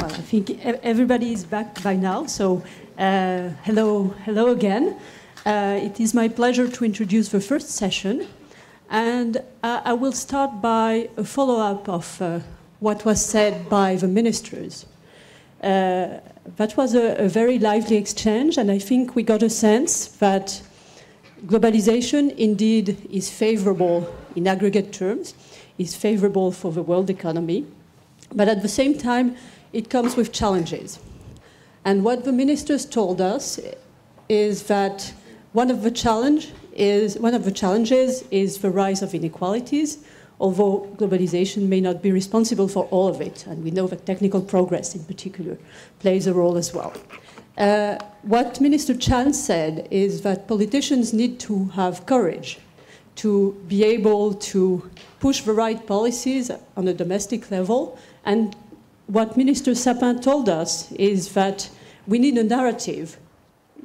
Well, I think everybody is back by now, so hello again. It is my pleasure to introduce the first session, and I will start by a follow-up of what was said by the ministers. That was a very lively exchange, and I think we got a sense that globalization indeed is favorable in aggregate terms, is favorable for the world economy, but at the same time, it comes with challenges. And what the ministers told us is that one of the challenges is the rise of inequalities, although globalization may not be responsible for all of it, and we know that technical progress in particular plays a role as well. What Minister Chan said is that politicians need to have courage to be able to push the right policies on a domestic level. And what Minister Sapin told us is that we need a narrative.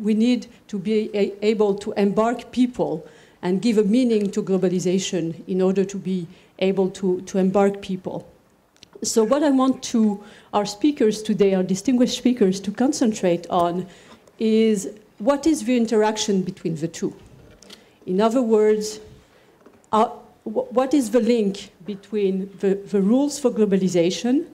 We need to be able to embark people and give a meaning to globalization in order to be able to embark people. So what I want our speakers today, our distinguished speakers, to concentrate on is what is the interaction between the two? In other words, what is the link between the rules for globalization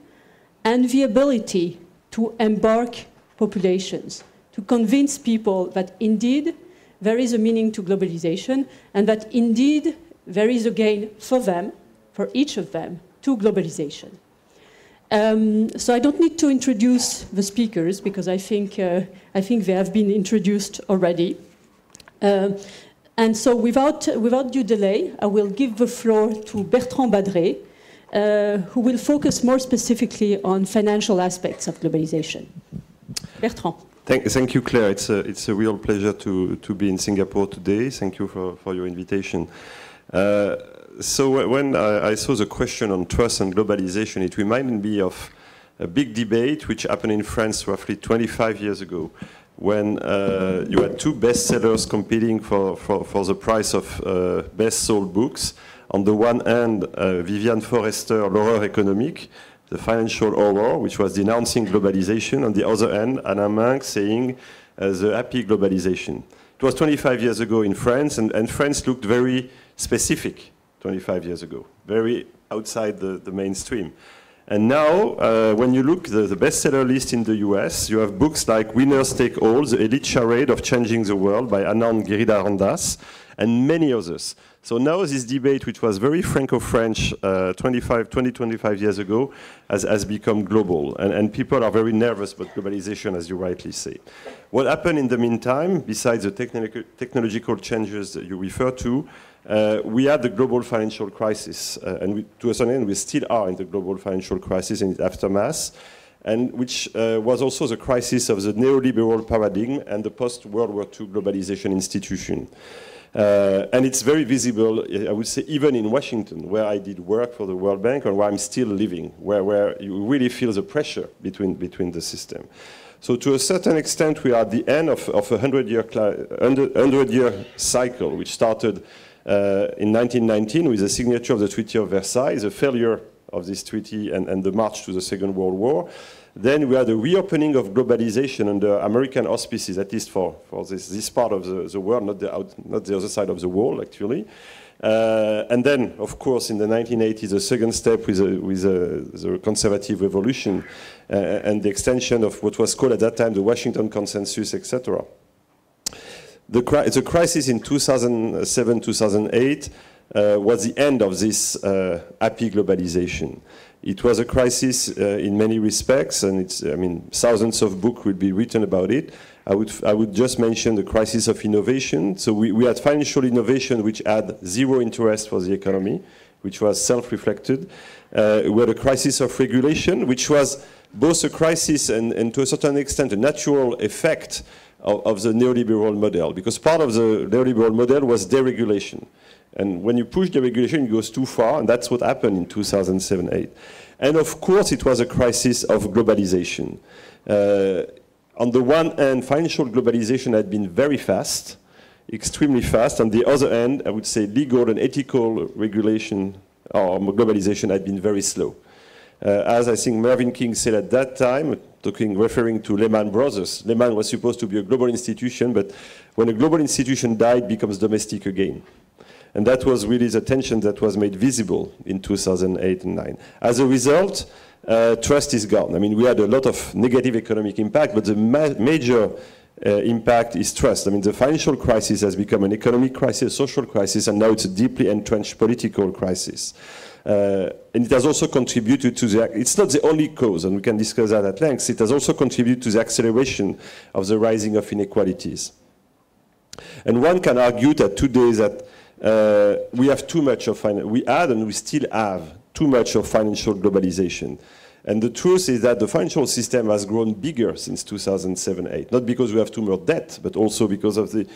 and the ability to embark populations, to convince people that indeed there is a meaning to globalization and that indeed there is a gain for them, for each of them, to globalization. So I don't need to introduce the speakers because I think they have been introduced already. And so without due delay, I will give the floor to Bertrand Badré, who will focus more specifically on financial aspects of globalization. Bertrand. Thank you, Claire. It's a real pleasure to be in Singapore today. Thank you for your invitation. So when I saw the question on trust and globalization, it reminded me of a big debate which happened in France roughly 25 years ago, when you had two bestsellers competing for the prize of best-sold books. On the one hand, Viviane Forester, L'horreur économique, the financial horror, which was denouncing globalization. On the other hand, Alain Minc saying the happy globalization. It was 25 years ago in France, and France looked very specific 25 years ago, very outside the mainstream. And now, when you look at the bestseller list in the US, you have books like Winners Take All, The Elite Charade of Changing the World by Anand Giridharadas, and many others. So now this debate, which was very Franco-French 25 years ago, has become global. And people are very nervous about globalization, as you rightly say. What happened in the meantime, besides the technological changes that you refer to, we had the global financial crisis. And to a certain extent, we still are in the global financial crisis in its aftermath, and which was also the crisis of the neoliberal paradigm and the post-World War II globalization institution. And it's very visible, I would say, even in Washington, where I did work for the World Bank and where I'm still living, where you really feel the pressure between the system. So to a certain extent, we are at the end of a 100-year cycle, which started in 1919 with the signature of the Treaty of Versailles, the failure of this treaty and the march to the Second World War. Then we had a reopening of globalization under American auspices, at least for this part of the world, not the other side of the wall, actually. And then, of course, in the 1980s, the second step with the conservative revolution and the extension of what was called at that time the Washington Consensus, etc. The crisis in 2007-2008 was the end of this happy globalization. It was a crisis in many respects, and thousands of books will be written about it. I would just mention the crisis of innovation. So we had financial innovation which had zero interest for the economy, which was self-reflected. We had a crisis of regulation, which was both a crisis and to a certain extent a natural effect of the neoliberal model, because part of the neoliberal model was deregulation. And when you push deregulation, it goes too far, and that's what happened in 2007-8. And of course, it was a crisis of globalization. On the one hand, financial globalization had been very fast, extremely fast. On the other hand, I would say legal and ethical regulation or globalization had been very slow. As I think Mervyn King said at that time, referring to Lehman Brothers, Lehman was supposed to be a global institution, but when a global institution died, it becomes domestic again. And that was really the tension that was made visible in 2008 and 2009. As a result, trust is gone. I mean, we had a lot of negative economic impact, but the major impact is trust. I mean, the financial crisis has become an economic crisis, a social crisis, and now it's a deeply entrenched political crisis. And it has also contributed to the, it's not the only cause, and we can discuss that at length, it has also contributed to the acceleration of the rising of inequalities. And one can argue that today that we have too much of, we had and we still have too much of financial globalization. And the truth is that the financial system has grown bigger since 2007-8, not because we have too much debt, but also because of the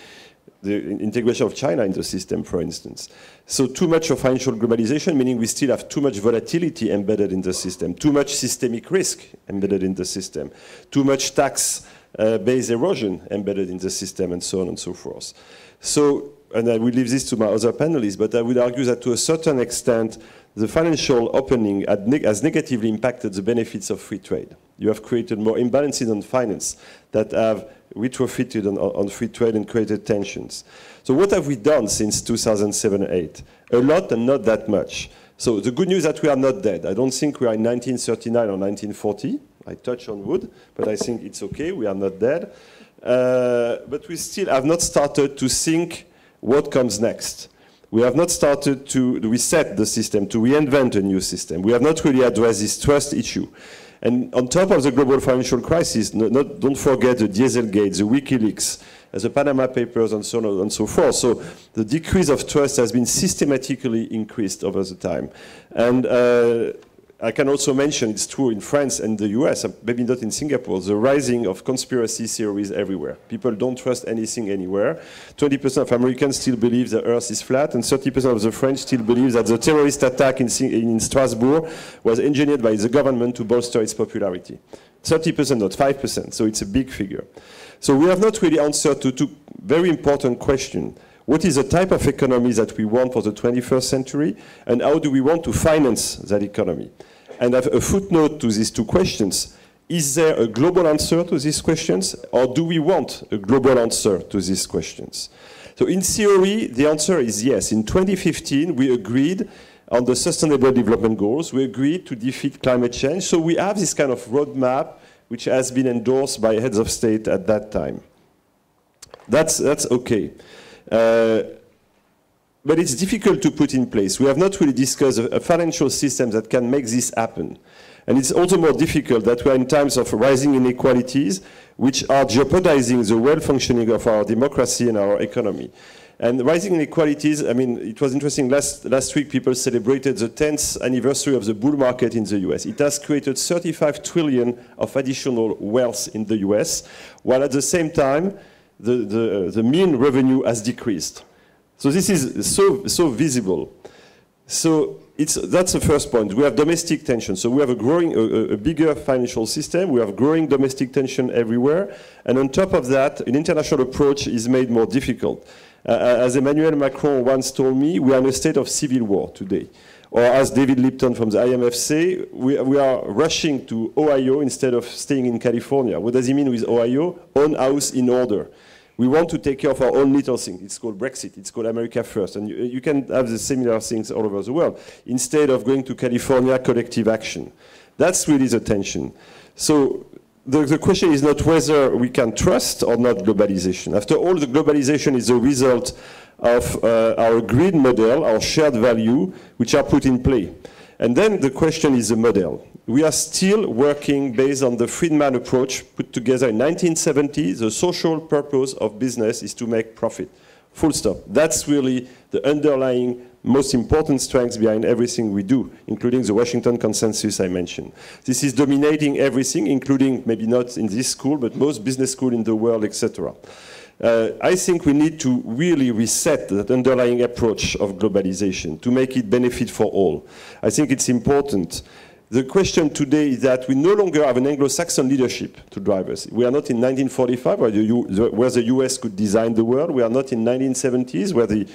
integration of China in the system, for instance. So too much of financial globalization, meaning we still have too much volatility embedded in the system, too much systemic risk embedded in the system, too much tax-based erosion embedded in the system, and so on and so forth. So, and I will leave this to my other panelists, but I would argue that to a certain extent, the financial opening has negatively impacted the benefits of free trade. You have created more imbalances on finance that have retrofitted on free trade and created tensions. So what have we done since 2007-8? A lot and not that much. So the good news is that we are not dead. I don't think we are in 1939 or 1940. I touch on wood, but I think it's okay. We are not dead. But we still have not started to think what comes next. We have not started to reset the system, to reinvent a new system. We have not really addressed this trust issue. And on top of the global financial crisis, don't forget the Dieselgate, the WikiLeaks, the Panama Papers, and so on and so forth. So the decrease of trust has been systematically increased over the time. And I can also mention, it's true in France and the US, maybe not in Singapore, the rising of conspiracy theories everywhere. People don't trust anything anywhere. 20% of Americans still believe the earth is flat, and 30% of the French still believe that the terrorist attack in Strasbourg was engineered by the government to bolster its popularity. 30%, not 5%, so it's a big figure. So we have not really answered to two very important questions. What is the type of economy that we want for the 21st century, and how do we want to finance that economy? And I have a footnote to these two questions. Is there a global answer to these questions, or do we want a global answer to these questions? So in theory, the answer is yes. In 2015, we agreed on the Sustainable Development Goals. We agreed to defeat climate change. So we have this kind of roadmap which has been endorsed by heads of state at that time. That's okay. But it's difficult to put in place. We have not really discussed a financial system that can make this happen. And it's also more difficult that we are in times of rising inequalities, which are jeopardizing the well-functioning of our democracy and our economy. And rising inequalities, I mean, it was interesting, last week people celebrated the 10th anniversary of the bull market in the US. It has created 35 trillion of additional wealth in the US, while at the same time, the mean revenue has decreased. So this is so visible. So that's the first point. We have domestic tension. So we have a bigger financial system. We have growing domestic tension everywhere. And on top of that, an international approach is made more difficult. As Emmanuel Macron once told me, we are in a state of civil war today. Or as David Lipton from the IMF say, we are rushing to Ohio instead of staying in California. What does he mean with Ohio? Own house in order. We want to take care of our own little thing. It's called Brexit. It's called America First. And you can have the similar things all over the world. Instead of going to California, collective action. That's really the tension. So the question is not whether we can trust or not globalization. After all, the globalization is a result of our grid model, our shared value, which are put in play. And then the question is the model. We are still working based on the Friedman approach put together in 1970. The social purpose of business is to make profit. Full stop. That's really the underlying most important strength behind everything we do, including the Washington Consensus I mentioned. This is dominating everything, including, maybe not in this school, but most business schools in the world, etc. I think we need to really reset that underlying approach of globalization to make it benefit for all. I think it's important. The question today is that we no longer have an Anglo-Saxon leadership to drive us. We are not in 1945 where the US could design the world. We are not in 1970s where the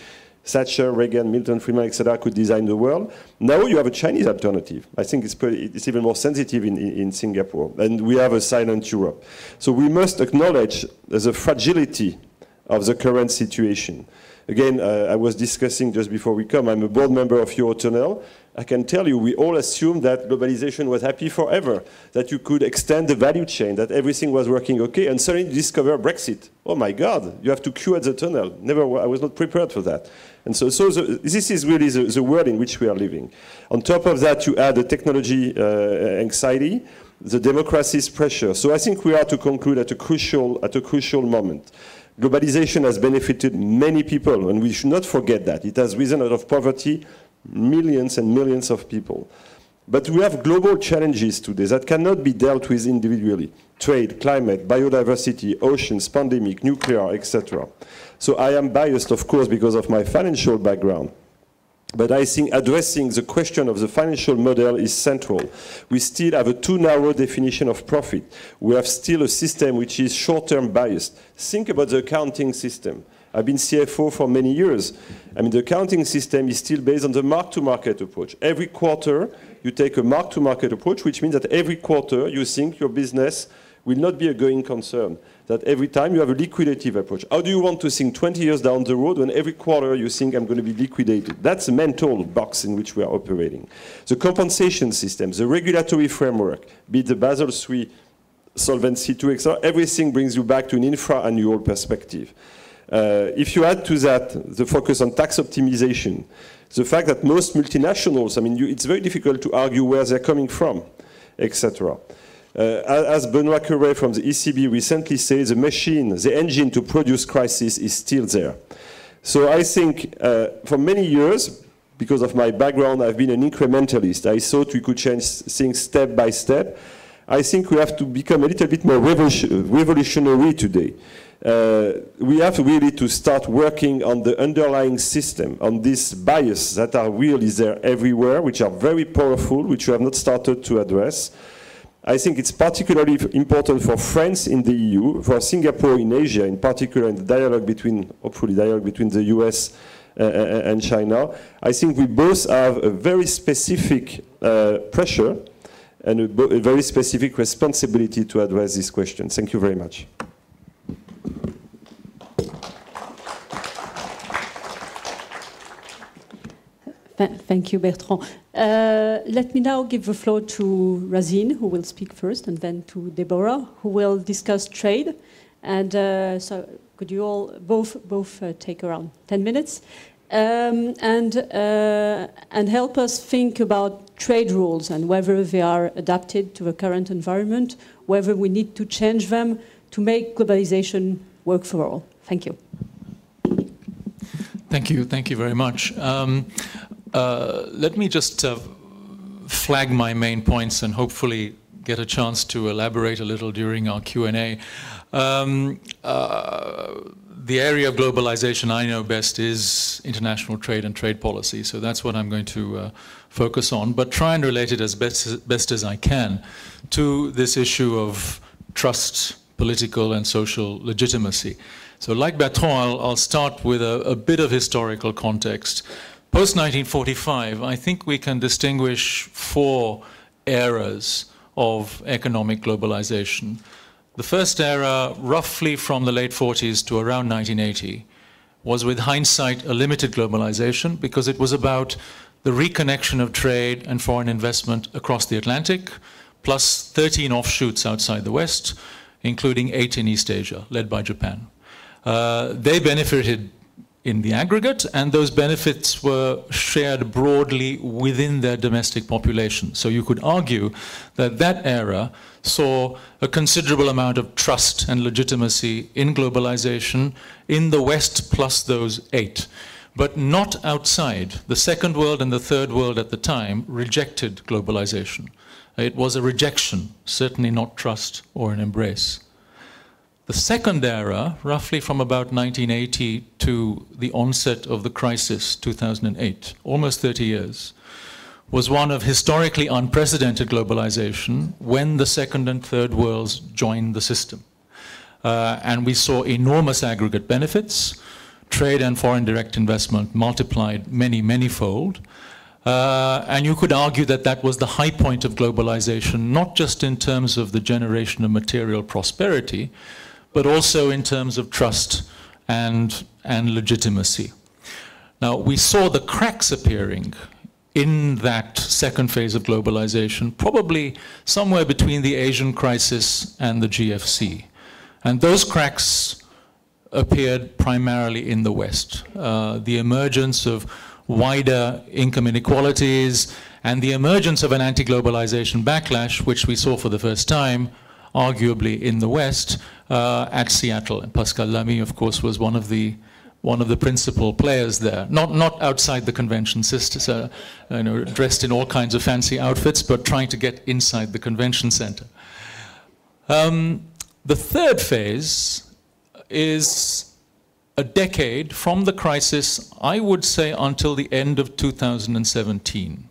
Thatcher, Reagan, Milton Friedman, etc., could design the world. Now you have a Chinese alternative. I think it's even more sensitive in Singapore. And we have a silent Europe. So we must acknowledge the fragility of the current situation. Again, I was discussing just before we come, I'm a board member of Eurotunnel. I can tell you, we all assumed that globalization was happy forever, that you could extend the value chain, that everything was working okay, and suddenly you discover Brexit. Oh my God, you have to queue at the tunnel. I was not prepared for that. And so this is really the world in which we are living. On top of that, you add the technology anxiety, the democracy's pressure. So I think we are to conclude at a crucial moment. Globalization has benefited many people, and we should not forget that. It has risen out of poverty millions and millions of people. But we have global challenges today that cannot be dealt with individually. Trade, climate, biodiversity, oceans, pandemic, nuclear, etc. So I am biased, of course, because of my financial background. But I think addressing the question of the financial model is central. We still have a too narrow definition of profit. We have still a system which is short-term biased. Think about the accounting system. I've been CFO for many years. I mean, the accounting system is still based on the mark-to-market approach. Every quarter, you take a mark-to-market approach, which means that every quarter you think your business will not be a going concern. That every time you have a liquidative approach. How do you want to think 20 years down the road when every quarter you think I'm going to be liquidated? That's the mental box in which we are operating. The compensation system, the regulatory framework, be it the Basel III, Solvency II, etc., everything brings you back to an infra-annual perspective. If you add to that the focus on tax optimization, the fact that most multinationals, I mean, it's very difficult to argue where they're coming from, etc. As Benoit Cœuré from the ECB recently said, the machine, the engine to produce crisis is still there. So I think for many years, because of my background, I've been an incrementalist. I thought we could change things step by step. I think we have to become a little bit more revolutionary today. We have really to start working on the underlying system, on these biases that are really there everywhere, which are very powerful, which we have not started to address. I think it's particularly important for France in the EU, for Singapore in Asia, in particular in the dialogue between, hopefully dialogue between the US and China. I think we both have a very specific pressure and a very specific responsibility to address this question. Thank you very much. Thank you, Bertrand. Let me now give the floor to Razeen, who will speak first, and then to Deborah, who will discuss trade. And so could you all both take around 10 minutes and help us think about trade rules and whether they are adapted to the current environment, whether we need to change them to make globalization work for all. Thank you. Thank you very much. Let me just flag my main points and hopefully get a chance to elaborate a little during our Q&A. The area of globalization I know best is international trade and trade policy, so that's what I'm going to focus on, but try and relate it as best as I can to this issue of trust, political and social legitimacy. So like Bertrand, I'll start with a bit of historical context. Post-1945, I think we can distinguish 4 eras of economic globalization. The first era, roughly from the late 40s to around 1980, was with hindsight a limited globalization because it was about the reconnection of trade and foreign investment across the Atlantic, plus 13 offshoots outside the West, including 8 in East Asia, led by Japan. They benefited in the aggregate, and those benefits were shared broadly within their domestic population. So you could argue that that era saw a considerable amount of trust and legitimacy in globalization in the West plus those 8, but not outside. The Second World and the Third World at the time rejected globalization. It was a rejection, certainly not trust or an embrace. The second era, roughly from about 1980 to the onset of the crisis, 2008, almost 30 years, was one of historically unprecedented globalization when the second and third worlds joined the system. And we saw enormous aggregate benefits, trade and foreign direct investment multiplied many-fold. And you could argue that that was the high point of globalization, not just in terms of the generation of material prosperity, but also in terms of trust and legitimacy. Now, we saw the cracks appearing in that second phase of globalization, probably somewhere between the Asian crisis and the GFC. And those cracks appeared primarily in the West. The emergence of wider income inequalities and the emergence of an anti-globalization backlash, which we saw for the first time, arguably in the West, at Seattle. And Pascal Lamy, of course, was one of the principal players there. Not outside the convention system, dressed in all kinds of fancy outfits, but trying to get inside the convention center. The third phase is a decade from the crisis, I would say, until the end of 2017,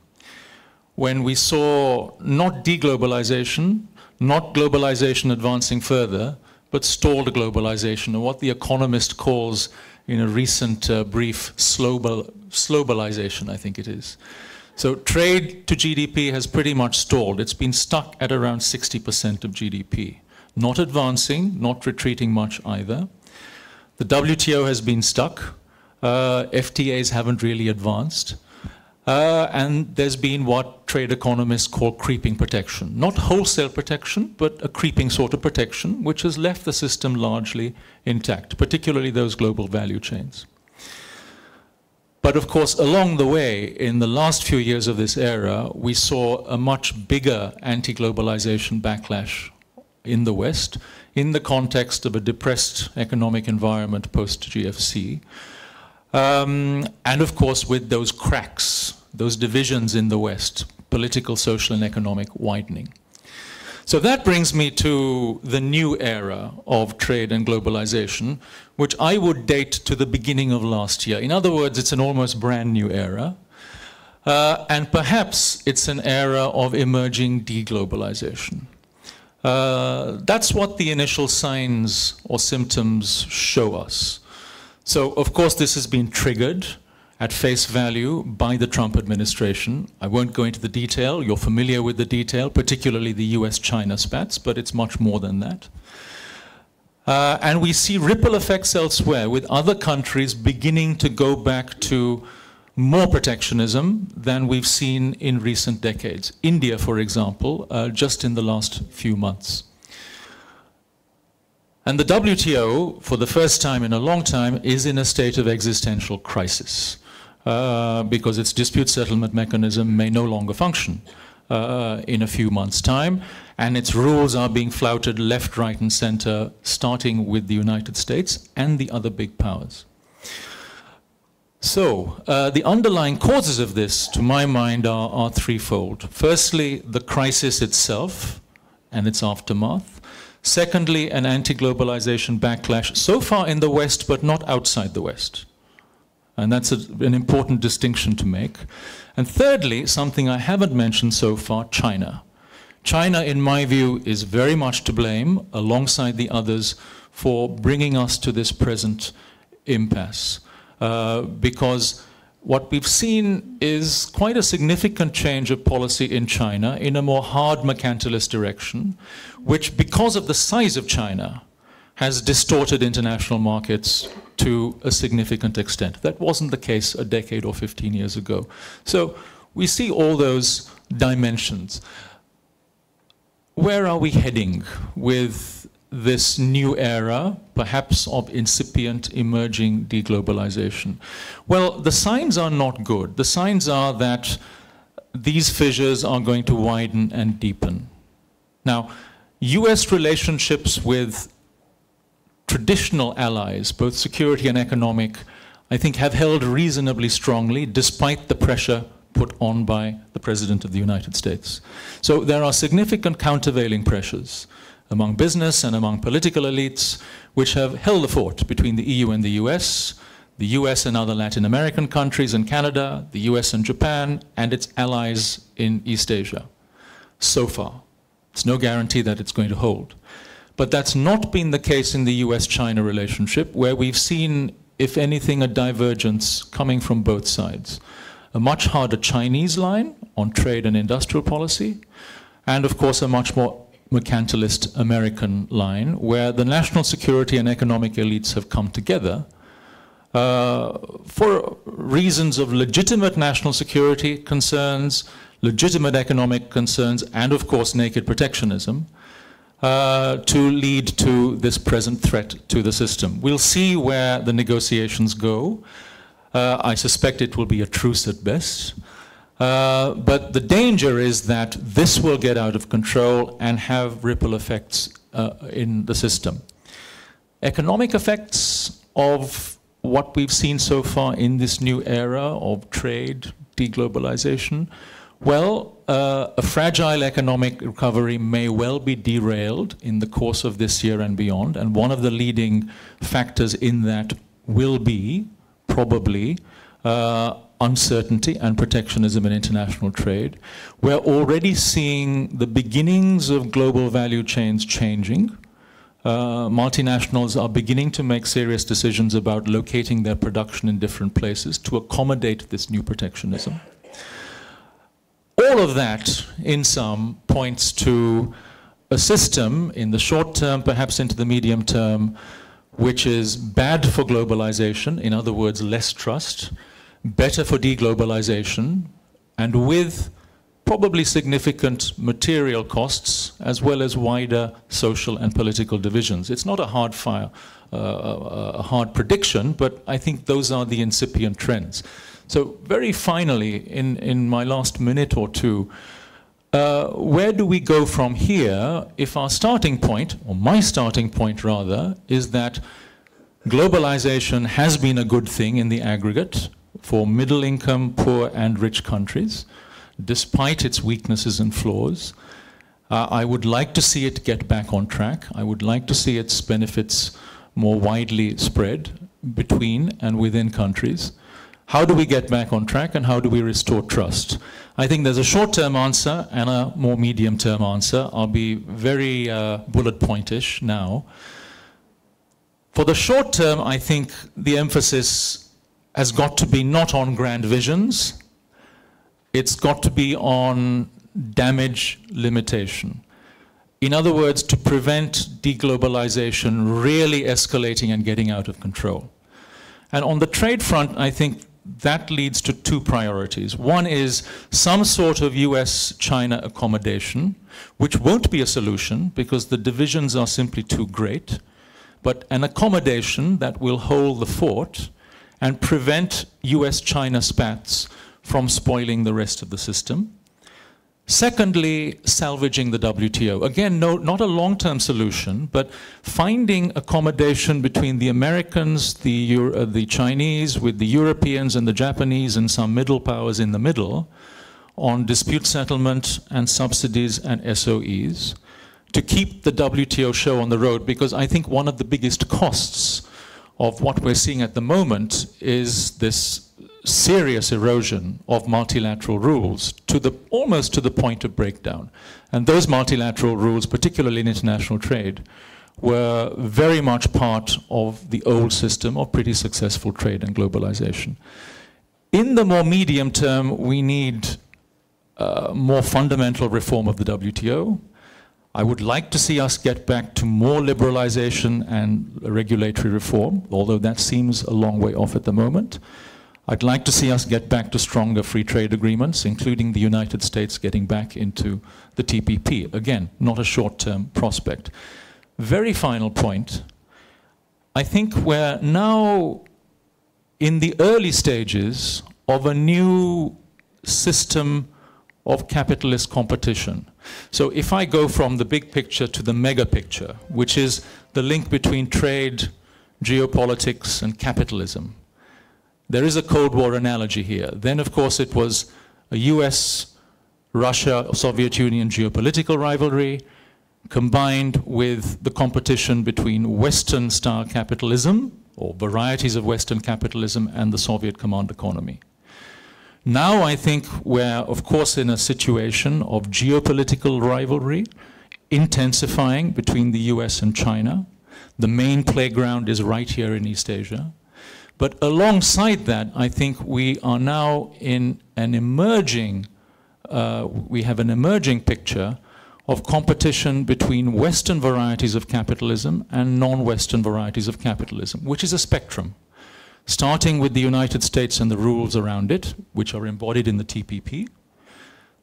when we saw not deglobalization, not globalization advancing further, but stalled globalization, or what the Economist calls in a recent brief, slowbalization, I think it is. So trade to GDP has pretty much stalled. It's been stuck at around 60% of GDP. Not advancing, not retreating much either. The WTO has been stuck. FTAs haven't really advanced. And there's been what trade economists call creeping protection. Not wholesale protection, but a creeping sort of protection, which has left the system largely intact, particularly those global value chains. But of course, along the way, in the last few years of this era, we saw a much bigger anti-globalization backlash in the West, in the context of a depressed economic environment post-GFC. And of course, with those cracks, those divisions in the West, political, social, and economic widening. So that brings me to the new era of trade and globalization, which I would date to the beginning of last year. In other words, it's an almost brand new era. And perhaps it's an era of emerging deglobalization. That's what the initial signs or symptoms show us. So, of course, this has been triggered at face value by the Trump administration. I won't go into the detail. You're familiar with the detail, particularly the US-China spats, but it's much more than that. And we see ripple effects elsewhere, with other countries beginning to go back to more protectionism than we've seen in recent decades. India, for example, just in the last few months. And the WTO, for the first time in a long time, is in a state of existential crisis because its dispute settlement mechanism may no longer function in a few months' time, and its rules are being flouted left, right, and center, starting with the United States and the other big powers. So, the underlying causes of this, to my mind, are threefold. Firstly, the crisis itself and its aftermath. Secondly, an anti-globalization backlash, so far in the West, but not outside the West. And that's an important distinction to make. And thirdly, something I haven't mentioned so far, China. China, in my view, is very much to blame, alongside the others, for bringing us to this present impasse. Because what we've seen is quite a significant change of policy in China in a more hard mercantilist direction, which, because of the size of China, has distorted international markets to a significant extent. That wasn't the case a decade or 15 years ago. So we see all those dimensions. Where are we heading with this new era, perhaps of incipient, emerging deglobalization? Well, the signs are not good. The signs are that these fissures are going to widen and deepen. Now, US relationships with traditional allies, both security and economic, I think have held reasonably strongly, despite the pressure put on by the President of the United States. So there are significant countervailing pressures among business and among political elites, which have held the fort between the EU and the US and other Latin American countries and Canada, the US and Japan, and its allies in East Asia. So far. It's no guarantee that it's going to hold. But that's not been the case in the US-China relationship, where we've seen if anything, a divergence coming from both sides. A much harder Chinese line on trade and industrial policy, and of course a much more mercantilist American line, where the national security and economic elites have come together for reasons of legitimate national security concerns, legitimate economic concerns, and of course naked protectionism, to lead to this present threat to the system. We'll see where the negotiations go. I suspect it will be a truce at best. But the danger is that this will get out of control and have ripple effects in the system. Economic effects of what we've seen so far in this new era of trade, deglobalization, well, a fragile economic recovery may well be derailed in the course of this year and beyond, and one of the leading factors in that will be, probably, uncertainty and protectionism in international trade. We're already seeing the beginnings of global value chains changing. Multinationals are beginning to make serious decisions about locating their production in different places to accommodate this new protectionism. All of that, in sum, points to a system in the short term, perhaps into the medium term, which is bad for globalization, in other words, less trust, better for deglobalization, and with probably significant material costs, as well as wider social and political divisions. It's not a hard prediction, but I think those are the incipient trends. So very finally, in my last minute or two, where do we go from here if our starting point, or my starting point rather, is that globalization has been a good thing in the aggregate for middle income, poor and rich countries, despite its weaknesses and flaws. I would like to see it get back on track. I would like to see its benefits more widely spread between and within countries. How do we get back on track, and how do we restore trust? I think there's a short-term answer and a more medium-term answer. I'll be very bullet pointish now. For the short term, I think the emphasis has got to be not on grand visions. It's got to be on damage limitation. In other words, to prevent deglobalization really escalating and getting out of control. And on the trade front, I think that leads to two priorities. One is some sort of US-China accommodation, which won't be a solution because the divisions are simply too great, but an accommodation that will hold the fort and prevent US-China spats from spoiling the rest of the system. Secondly, salvaging the WTO. Again, not a long-term solution, but finding accommodation between the Americans, the Chinese, with the Europeans and the Japanese and some middle powers in the middle on dispute settlement and subsidies and SOEs to keep the WTO show on the road, because I think one of the biggest costs of what we're seeing at the moment is this serious erosion of multilateral rules almost to the point of breakdown. And those multilateral rules, particularly in international trade, were very much part of the old system of pretty successful trade and globalization. In the more medium term, we need more fundamental reform of the WTO. I would like to see us get back to more liberalization and regulatory reform, although that seems a long way off at the moment. I'd like to see us get back to stronger free trade agreements, including the United States getting back into the TPP. Again, not a short-term prospect. Very final point. I think we're now in the early stages of a new system of capitalist competition. So if I go from the big picture to the mega picture, which is the link between trade, geopolitics, and capitalism, there is a Cold War analogy here. Then, of course, it was a US, Russia, Soviet Union geopolitical rivalry combined with the competition between Western-style capitalism, or varieties of Western capitalism, and the Soviet command economy. Now I think we're, of course, in a situation of geopolitical rivalry intensifying between the US and China. The main playground is right here in East Asia. But alongside that, I think we are now in an emerging, we have an emerging picture of competition between Western varieties of capitalism and non-Western varieties of capitalism, which is a spectrum, starting with the United States and the rules around it, which are embodied in the TPP,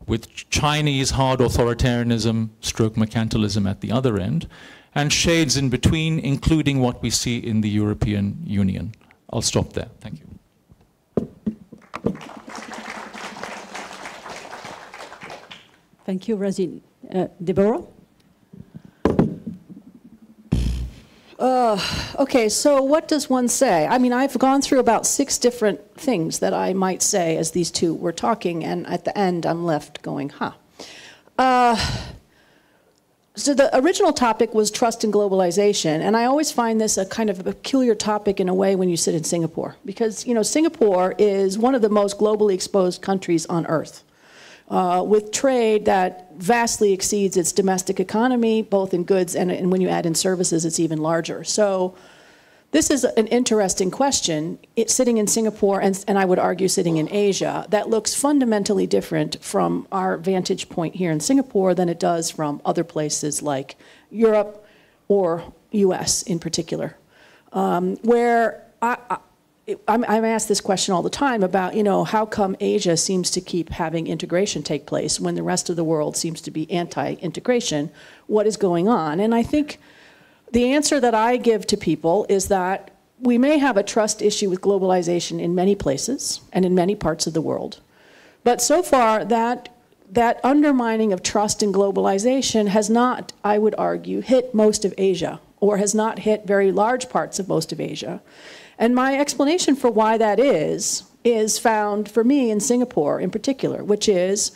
with Chinese hard authoritarianism, stroke mercantilism at the other end, and shades in between, including what we see in the European Union. I'll stop there. Thank you. Thank you, Razeen. Deborah? Okay, so what does one say? I mean, I've gone through about 6 different things that I might say as these two were talking, and at the end I'm left going, huh. So the original topic was trust in globalization, and I always find this a kind of a peculiar topic in a way when you sit in Singapore, because, you know, Singapore is one of the most globally exposed countries on earth, with trade that vastly exceeds its domestic economy, both in goods and when you add in services, it's even larger. So this is an interesting question. It's sitting in Singapore, and I would argue sitting in Asia, that looks fundamentally different from our vantage point here in Singapore than it does from other places like Europe or US in particular, where I'm asked this question all the time about, you know, how come Asia seems to keep having integration take place when the rest of the world seems to be anti-integration? What is going on? And I think the answer that I give to people is that we may have a trust issue with globalization in many places and in many parts of the world. But so far, that undermining of trust in globalization has not, I would argue, hit most of Asia, or has not hit very large parts of most of Asia. And my explanation for why that is found for me in Singapore in particular, which is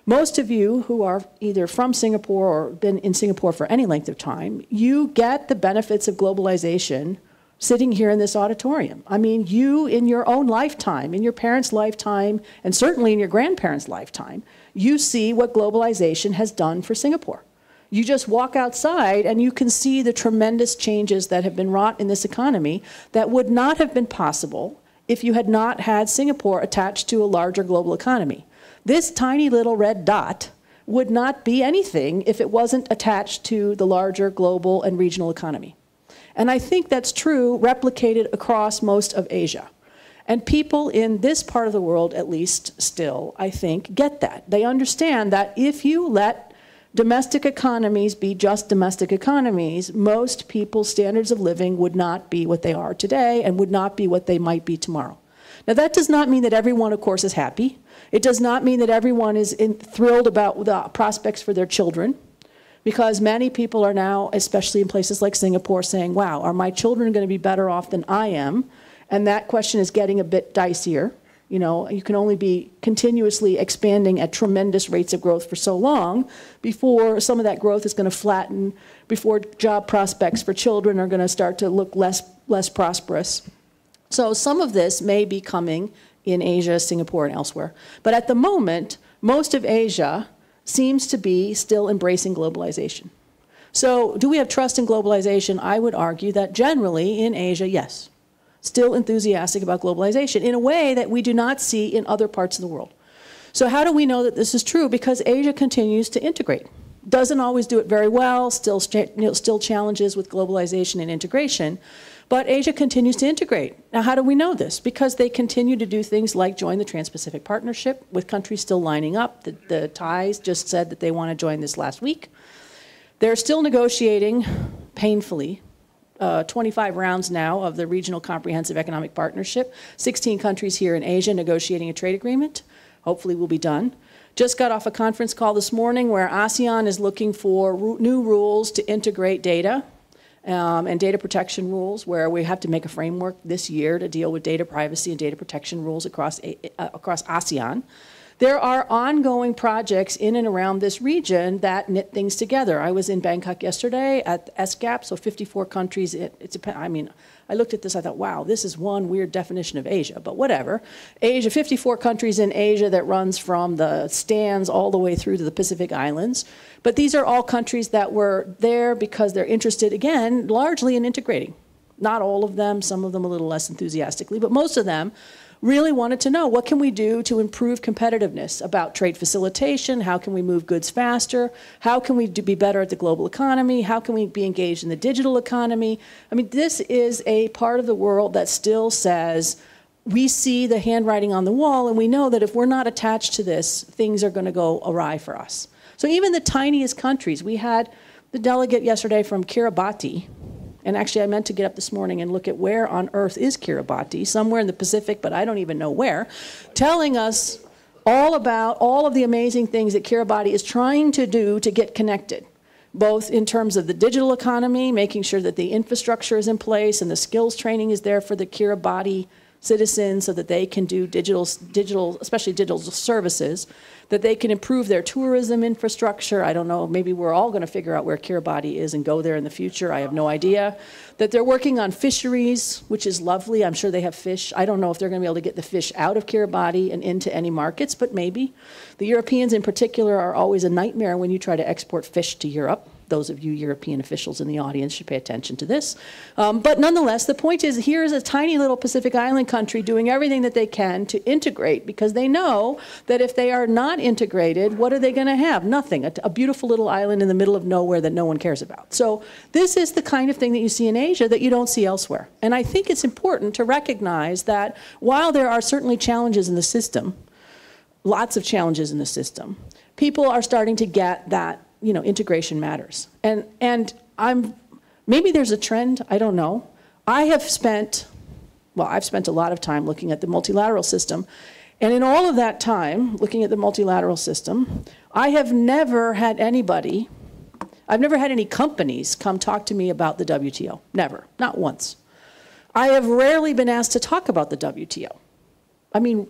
most of you who are either from Singapore or been in Singapore for any length of time, you get the benefits of globalization sitting here in this auditorium. I mean, you in your own lifetime, in your parents' lifetime, and certainly in your grandparents' lifetime, you see what globalization has done for Singapore. You just walk outside and you can see the tremendous changes that have been wrought in this economy that would not have been possible if you had not had Singapore attached to a larger global economy. This tiny little red dot would not be anything if it wasn't attached to the larger global and regional economy. And I think that's true, replicated across most of Asia. And people in this part of the world, at least still, I think, get that. They understand that if you let domestic economies be just domestic economies, most people's standards of living would not be what they are today and would not be what they might be tomorrow. Now, that does not mean that everyone, of course, is happy. It does not mean that everyone is thrilled about the prospects for their children, because many people are now, especially in places like Singapore, saying, wow, are my children going to be better off than I am? And that question is getting a bit dicier. You know, you can only be continuously expanding at tremendous rates of growth for so long before some of that growth is going to flatten, before job prospects for children are going to start to look less prosperous. So some of this may be coming in Asia, Singapore, and elsewhere. But at the moment, most of Asia seems to be still embracing globalization. So do we have trust in globalization? I would argue that generally in Asia, yes. Still enthusiastic about globalization in a way that we do not see in other parts of the world. So how do we know that this is true? Because Asia continues to integrate. Doesn't always do it very well, still challenges with globalization and integration, but Asia continues to integrate. Now, how do we know this? Because they continue to do things like join the Trans-Pacific Partnership, with countries still lining up. The Thais just said that they want to join this last week. They're still negotiating, painfully, 25 rounds now of the Regional Comprehensive Economic Partnership. 16 countries here in Asia negotiating a trade agreement. Hopefully we'll be done. Just got off a conference call this morning where ASEAN is looking for new rules to integrate data and data protection rules, where we have to make a framework this year to deal with data privacy and data protection rules across ASEAN. There are ongoing projects in and around this region that knit things together. I was in Bangkok yesterday at SGAP, so 54 countries. I mean, I looked at this, I thought, wow, this is one weird definition of Asia, but whatever. Asia, 54 countries in Asia that runs from the Stans all the way through to the Pacific Islands. But these are all countries that were there because they're interested, again, largely in integrating. not all of them, some of them a little less enthusiastically, but most of them really wanted to know, what can we do to improve competitiveness about trade facilitation? How can we move goods faster? How can we be better at the global economy? How can we be engaged in the digital economy? I mean, this is a part of the world that still says, we see the handwriting on the wall, and we know that if we're not attached to this, things are going to go awry for us. So even the tiniest countries, we had the delegate yesterday from Kiribati, and actually I meant to get up this morning and look at where on earth is Kiribati, somewhere in the Pacific, but I don't even know where, telling us all about all of the amazing things that Kiribati is trying to do to get connected, both in terms of the digital economy, making sure that the infrastructure is in place and the skills training is there for the Kiribati citizens so that they can do digital, especially digital services, that they can improve their tourism infrastructure. I don't know, maybe we're all going to figure out where Kiribati is and go there in the future. I have no idea. That they're working on fisheries, which is lovely. I'm sure they have fish. I don't know if they're going to be able to get the fish out of Kiribati and into any markets, but maybe. The Europeans in particular are always a nightmare when you try to export fish to Europe. Those of you European officials in the audience should pay attention to this. But nonetheless, the point is, here's a tiny little Pacific Island country doing everything that they can to integrate, because they know that if they are not integrated, what are they going to have? Nothing. A beautiful little island in the middle of nowhere that no one cares about. So this is the kind of thing that you see in Asia that you don't see elsewhere. And I think it's important to recognize that while there are certainly challenges in the system, lots of challenges in the system, people are starting to get that, you know, integration matters. And maybe there's a trend, I don't know. I've spent a lot of time looking at the multilateral system. And in all of that time, looking at the multilateral system, I have never had anybody, I've never had any companies come talk to me about the WTO. Never, not once. I have rarely been asked to talk about the WTO. I mean,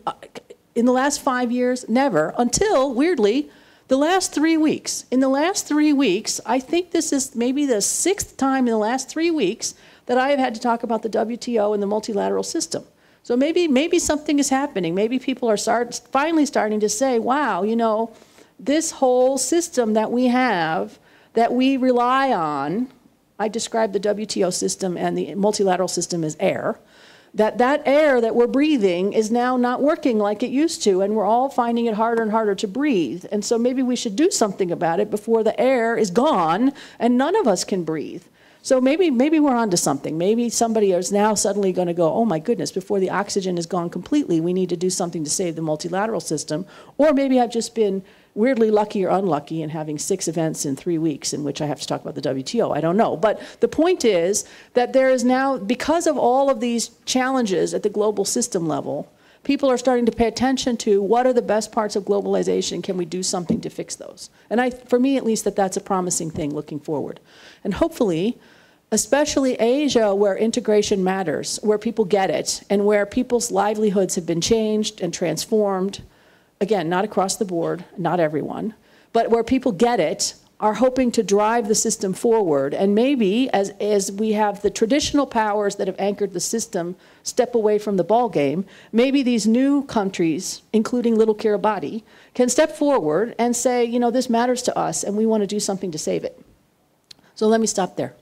in the last 5 years, never, until, weirdly, the last 3 weeks. In the last 3 weeks, I think this is maybe the 6th time in the last 3 weeks that I have had to talk about the WTO and the multilateral system. So maybe something is happening. Maybe people are finally starting to say, wow, you know, this whole system that we have, that we rely on, I describe the WTO system and the multilateral system as air, that air that we're breathing is now not working like it used to, and we're all finding it harder and harder to breathe. And so maybe we should do something about it before the air is gone and none of us can breathe. So maybe we're onto something. Maybe somebody is now suddenly going to go, oh my goodness, before the oxygen is gone completely, we need to do something to save the multilateral system. Or maybe I've just been weirdly lucky or unlucky in having 6 events in 3 weeks in which I have to talk about the WTO. I don't know. But the point is that there is now, because of all of these challenges at the global system level, people are starting to pay attention to what are the best parts of globalization, can we do something to fix those? And for me at least, that's a promising thing looking forward. And hopefully, especially Asia, where integration matters, where people get it, and where people's livelihoods have been changed and transformed, again, not across the board, not everyone, but where people get it, are hoping to drive the system forward. And maybe as we have the traditional powers that have anchored the system step away from the ball game, maybe these new countries, including little Kiribati, can step forward and say, you know, this matters to us and we want to do something to save it. So let me stop there.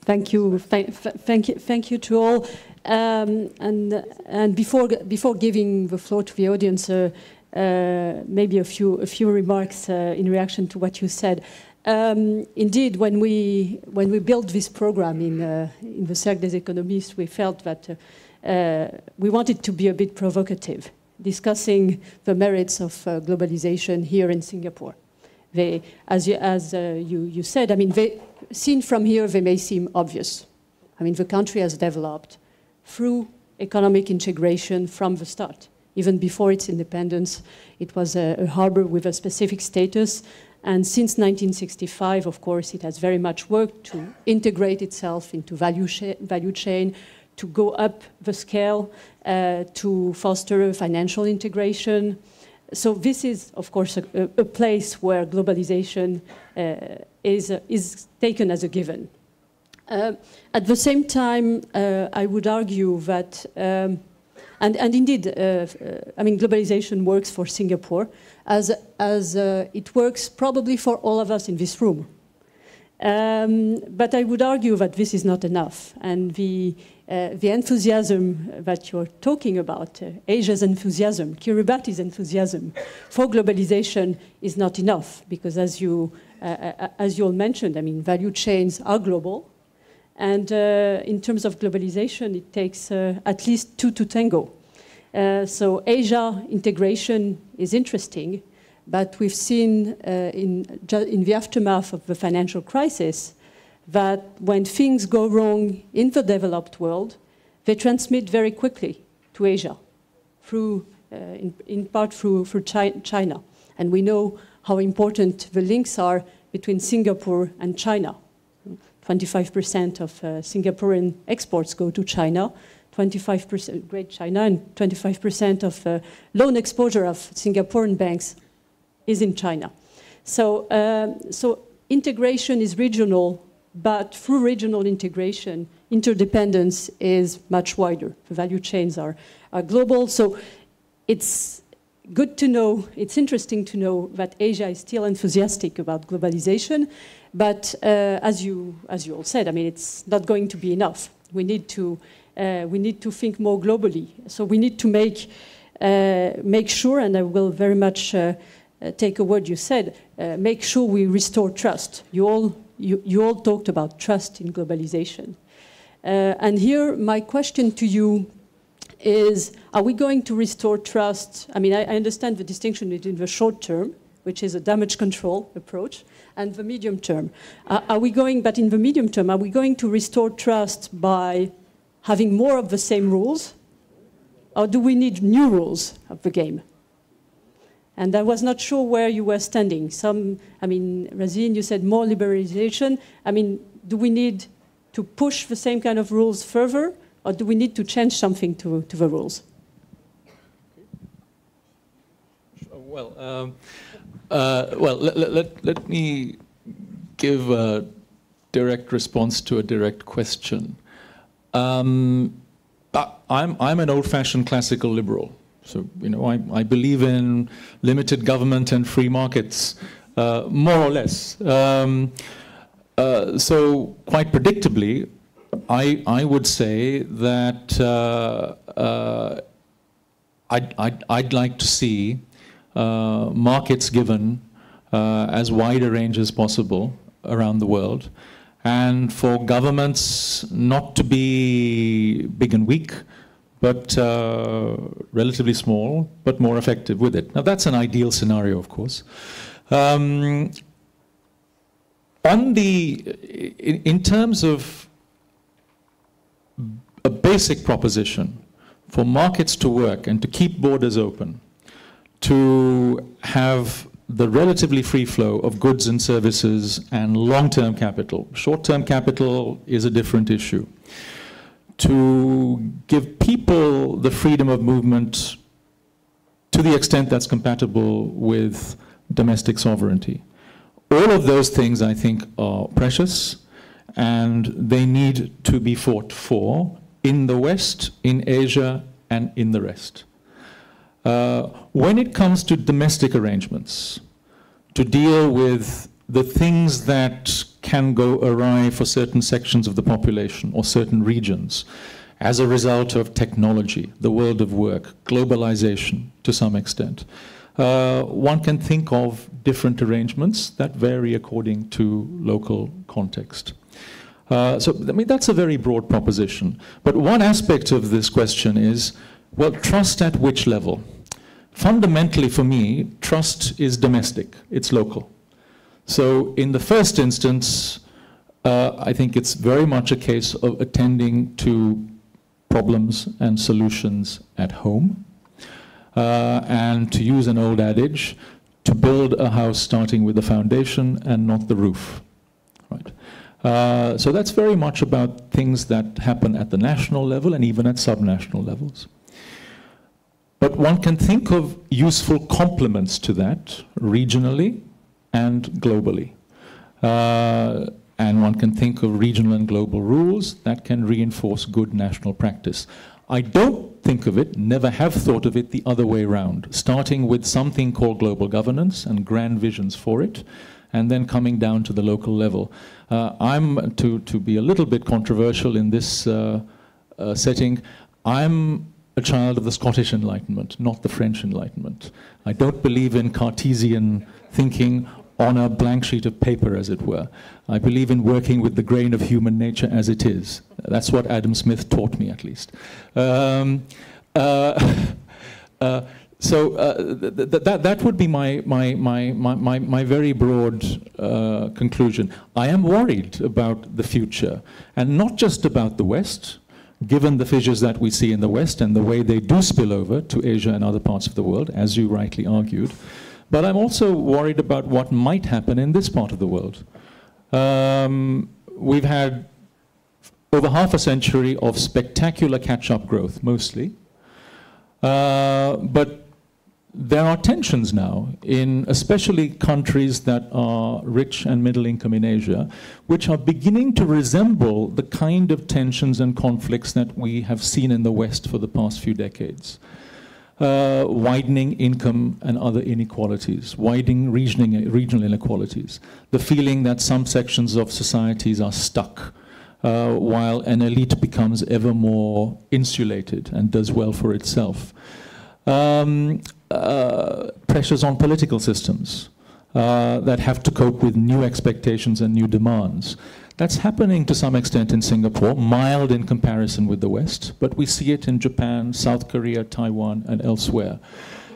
Thank you to all. And before giving the floor to the audience, maybe a few remarks in reaction to what you said. Indeed, when we built this program in the Cercle des économistes, we felt that we wanted to be a bit provocative, discussing the merits of globalization here in Singapore. As you said, I mean, seen from here, they may seem obvious. I mean, the country has developed through economic integration from the start. Even before its independence, it was a harbor with a specific status. And since 1965, of course, it has very much worked to integrate itself into value chain, to go up the scale, to foster financial integration. So this is, of course, a place where globalization is taken as a given. At the same time, I would argue that, And indeed, I mean, globalization works for Singapore as it works probably for all of us in this room. But I would argue that this is not enough. And the enthusiasm that you're talking about, Asia's enthusiasm, Kiribati's enthusiasm for globalization is not enough, because as you all mentioned, I mean, value chains are global. And in terms of globalization, it takes at least two to tango. So Asia integration is interesting, but we've seen in the aftermath of the financial crisis that when things go wrong in the developed world, they transmit very quickly to Asia, through, in part through China. And we know how important the links are between Singapore and China. 25% of Singaporean exports go to China, 25% Great China, and 25% of loan exposure of Singaporean banks is in China. So, so integration is regional, but through regional integration, interdependence is much wider. The value chains are global. So it's good to know, it's interesting to know that Asia is still enthusiastic about globalization, but as you all said, I mean, it's not going to be enough. We need to think more globally. So we need to make sure, and I will very much take a word you said, make sure we restore trust. You all talked about trust in globalization. And here, my question to you is, are we going to restore trust? I mean, I understand the distinction between the short term, which is a damage control approach, and the medium term. But in the medium term, are we going to restore trust by having more of the same rules? Or do we need new rules of the game? And I was not sure where you were standing. I mean, Razeen, you said more liberalization. I mean, do we need to push the same kind of rules further, or do we need to change something to the rules? Well, let me give a direct response to a direct question. I'm an old-fashioned classical liberal. So, you know, I believe in limited government and free markets, more or less. So, quite predictably, I would say that I'd like to see markets given as wide a range as possible around the world, and for governments not to be big and weak, but relatively small, but more effective with it. Now, that's an ideal scenario, of course. In terms of a basic proposition for markets to work and to keep borders open, to have the relatively free flow of goods and services and long-term capital. Short-term capital is a different issue. To give people the freedom of movement to the extent that's compatible with domestic sovereignty. All of those things, I think, are precious, and they need to be fought for in the West, in Asia, and in the rest. When it comes to domestic arrangements, to deal with the things that can go awry for certain sections of the population or certain regions as a result of technology, the world of work, globalization to some extent, one can think of different arrangements that vary according to local context. So, I mean, that's a very broad proposition. But one aspect of this question is, well, trust at which level? Fundamentally, for me, trust is domestic. It's local. So in the first instance, I think it's very much a case of attending to problems and solutions at home. And to use an old adage, to build a house starting with the foundation and not the roof. Right? So that's very much about things that happen at the national level and even at subnational levels. But one can think of useful complements to that regionally and globally. And one can think of regional and global rules that can reinforce good national practice. I don't think of it, never have thought of it the other way around, starting with something called global governance and grand visions for it, and then coming down to the local level. I'm, to be a little bit controversial in this setting, I'm a child of the Scottish Enlightenment, not the French Enlightenment. I don't believe in Cartesian thinking on a blank sheet of paper, as it were. I believe in working with the grain of human nature as it is. That's what Adam Smith taught me, at least. So that would be my very broad conclusion. I am worried about the future, and not just about the West, given the fissures that we see in the West and the way they do spill over to Asia and other parts of the world, as you rightly argued. But I'm also worried about what might happen in this part of the world. We've had over half a century of spectacular catch-up growth, mostly. But there are tensions now in especially countries that are rich and middle income in Asia, which are beginning to resemble the kind of tensions and conflicts that we have seen in the West for the past few decades. Widening income and other inequalities, widening regional inequalities, the feeling that some sections of societies are stuck, while an elite becomes ever more insulated and does well for itself. Pressures on political systems that have to cope with new expectations and new demands. That's happening to some extent in Singapore, mild in comparison with the West, but we see it in Japan, South Korea, Taiwan, and elsewhere.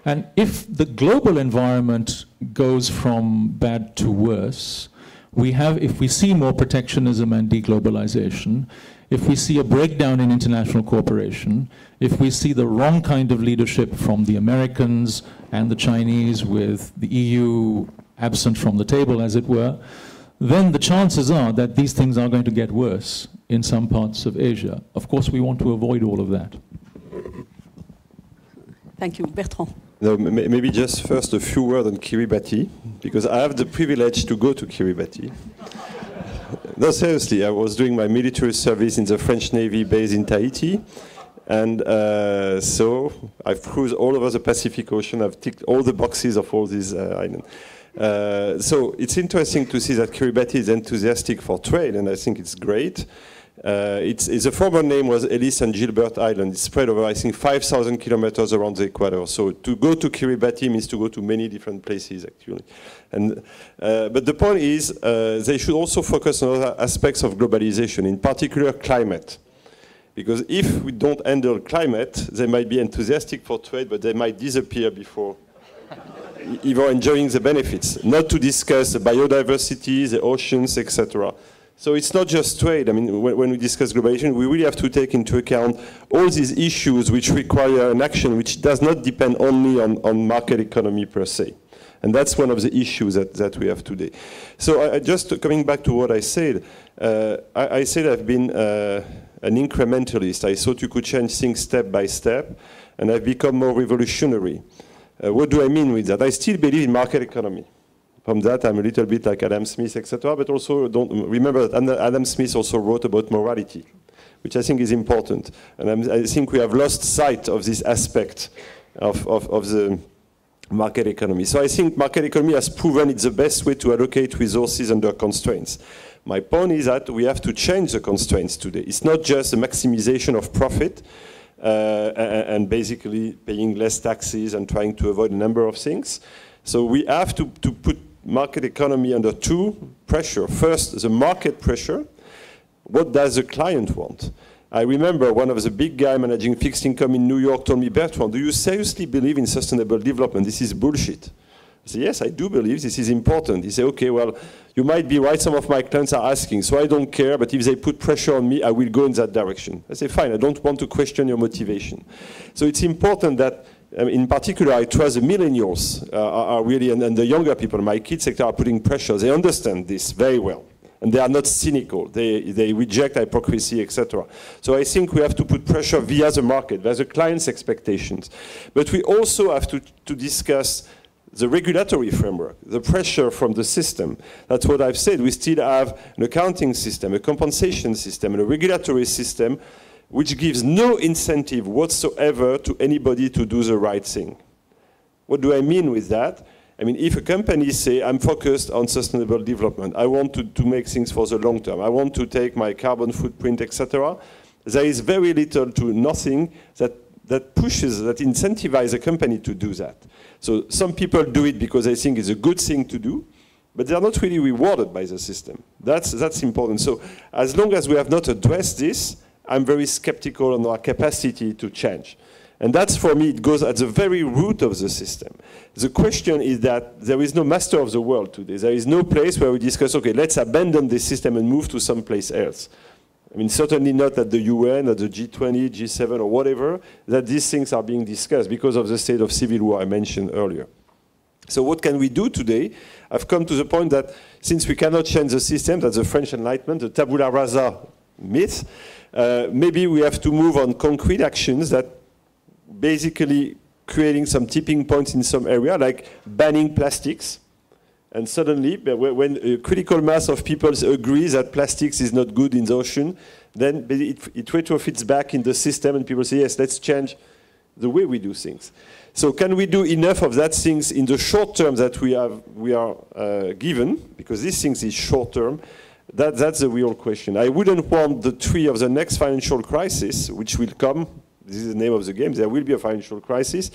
And if the global environment goes from bad to worse, if we see more protectionism and deglobalization, if we see a breakdown in international cooperation, if we see the wrong kind of leadership from the Americans and the Chinese, with the EU absent from the table, as it were, then the chances are that these things are going to get worse in some parts of Asia. Of course, we want to avoid all of that. Thank you. Bertrand. No, maybe just first a few words on Kiribati, because I have the privilege to go to Kiribati. No, seriously, I was doing my military service in the French Navy base in Tahiti, and so I've cruised all over the Pacific Ocean. I've ticked all the boxes of all these islands. So it's interesting to see that Kiribati is enthusiastic for trade, and I think it's great. The former name was Ellis and Gilbert Island. It's spread over, I think, 5,000 kilometers around the equator. So to go to Kiribati means to go to many different places, actually. And, but the point is, they should also focus on other aspects of globalization, in particular climate. Because if we don't handle climate, they might be enthusiastic for trade, but they might disappear before even enjoying the benefits. Not to discuss the biodiversity, the oceans, etc. So it's not just trade. I mean, when we discuss globalization, we really have to take into account all these issues which require an action which does not depend only on market economy per se. And that's one of the issues that we have today. So just coming back to what I said, I said I've been an incrementalist. I thought you could change things step by step, and I've become more revolutionary. What do I mean with that? I still believe in market economy. From that, I'm a little bit like Adam Smith, etc. But also, don't remember that Adam Smith also wrote about morality, which I think is important. And I think we have lost sight of this aspect of the market economy. So I think market economy has proven it's the best way to allocate resources under constraints. My point is that we have to change the constraints today. It's not just a maximization of profit and basically paying less taxes and trying to avoid a number of things. So we have to put market economy under two pressure. First, the market pressure. What does the client want? I remember one of the big guys managing fixed income in New York told me, Bertrand, do you seriously believe in sustainable development? This is bullshit. I said, yes, I do believe this is important. He said, okay, well, you might be right. Some of my clients are asking, so I don't care, but if they put pressure on me, I will go in that direction. I say, fine, I don't want to question your motivation. So it's important that, in particular, I trust the millennials are really, and the younger people, my kids, are putting pressure. They understand this very well. And they are not cynical. They reject hypocrisy, etc. So I think we have to put pressure via the market, via the client's expectations. But we also have to discuss the regulatory framework, the pressure from the system. That's what I've said. We still have an accounting system, a compensation system, and a regulatory system which gives no incentive whatsoever to anybody to do the right thing. What do I mean with that? I mean, if a company say, I'm focused on sustainable development, I want to make things for the long term, I want to take my carbon footprint, etc., there is very little to nothing that pushes, that incentivizes a company to do that. So some people do it because they think it's a good thing to do, but they're not really rewarded by the system. That's important. So as long as we have not addressed this, I'm very skeptical on our capacity to change. And that's, for me, it goes at the very root of the system. The question is that there is no master of the world today. There is no place where we discuss, okay, let's abandon this system and move to someplace else. I mean, certainly not at the UN, at the G20, G7, or whatever, that these things are being discussed because of the state of civil war I mentioned earlier. So what can we do today? I've come to the point that since we cannot change the system, that's the French Enlightenment, the tabula rasa myth, maybe we have to move on concrete actions that basically creating some tipping points in some area, like banning plastics. And suddenly, when a critical mass of people agree that plastics is not good in the ocean, then it retrofits back in the system and people say, yes, let's change the way we do things. So can we do enough of that things in the short term that we are given, because these things is short term? That's the real question. I wouldn't want the tree of the next financial crisis, which will come, this is the name of the game, there will be a financial crisis,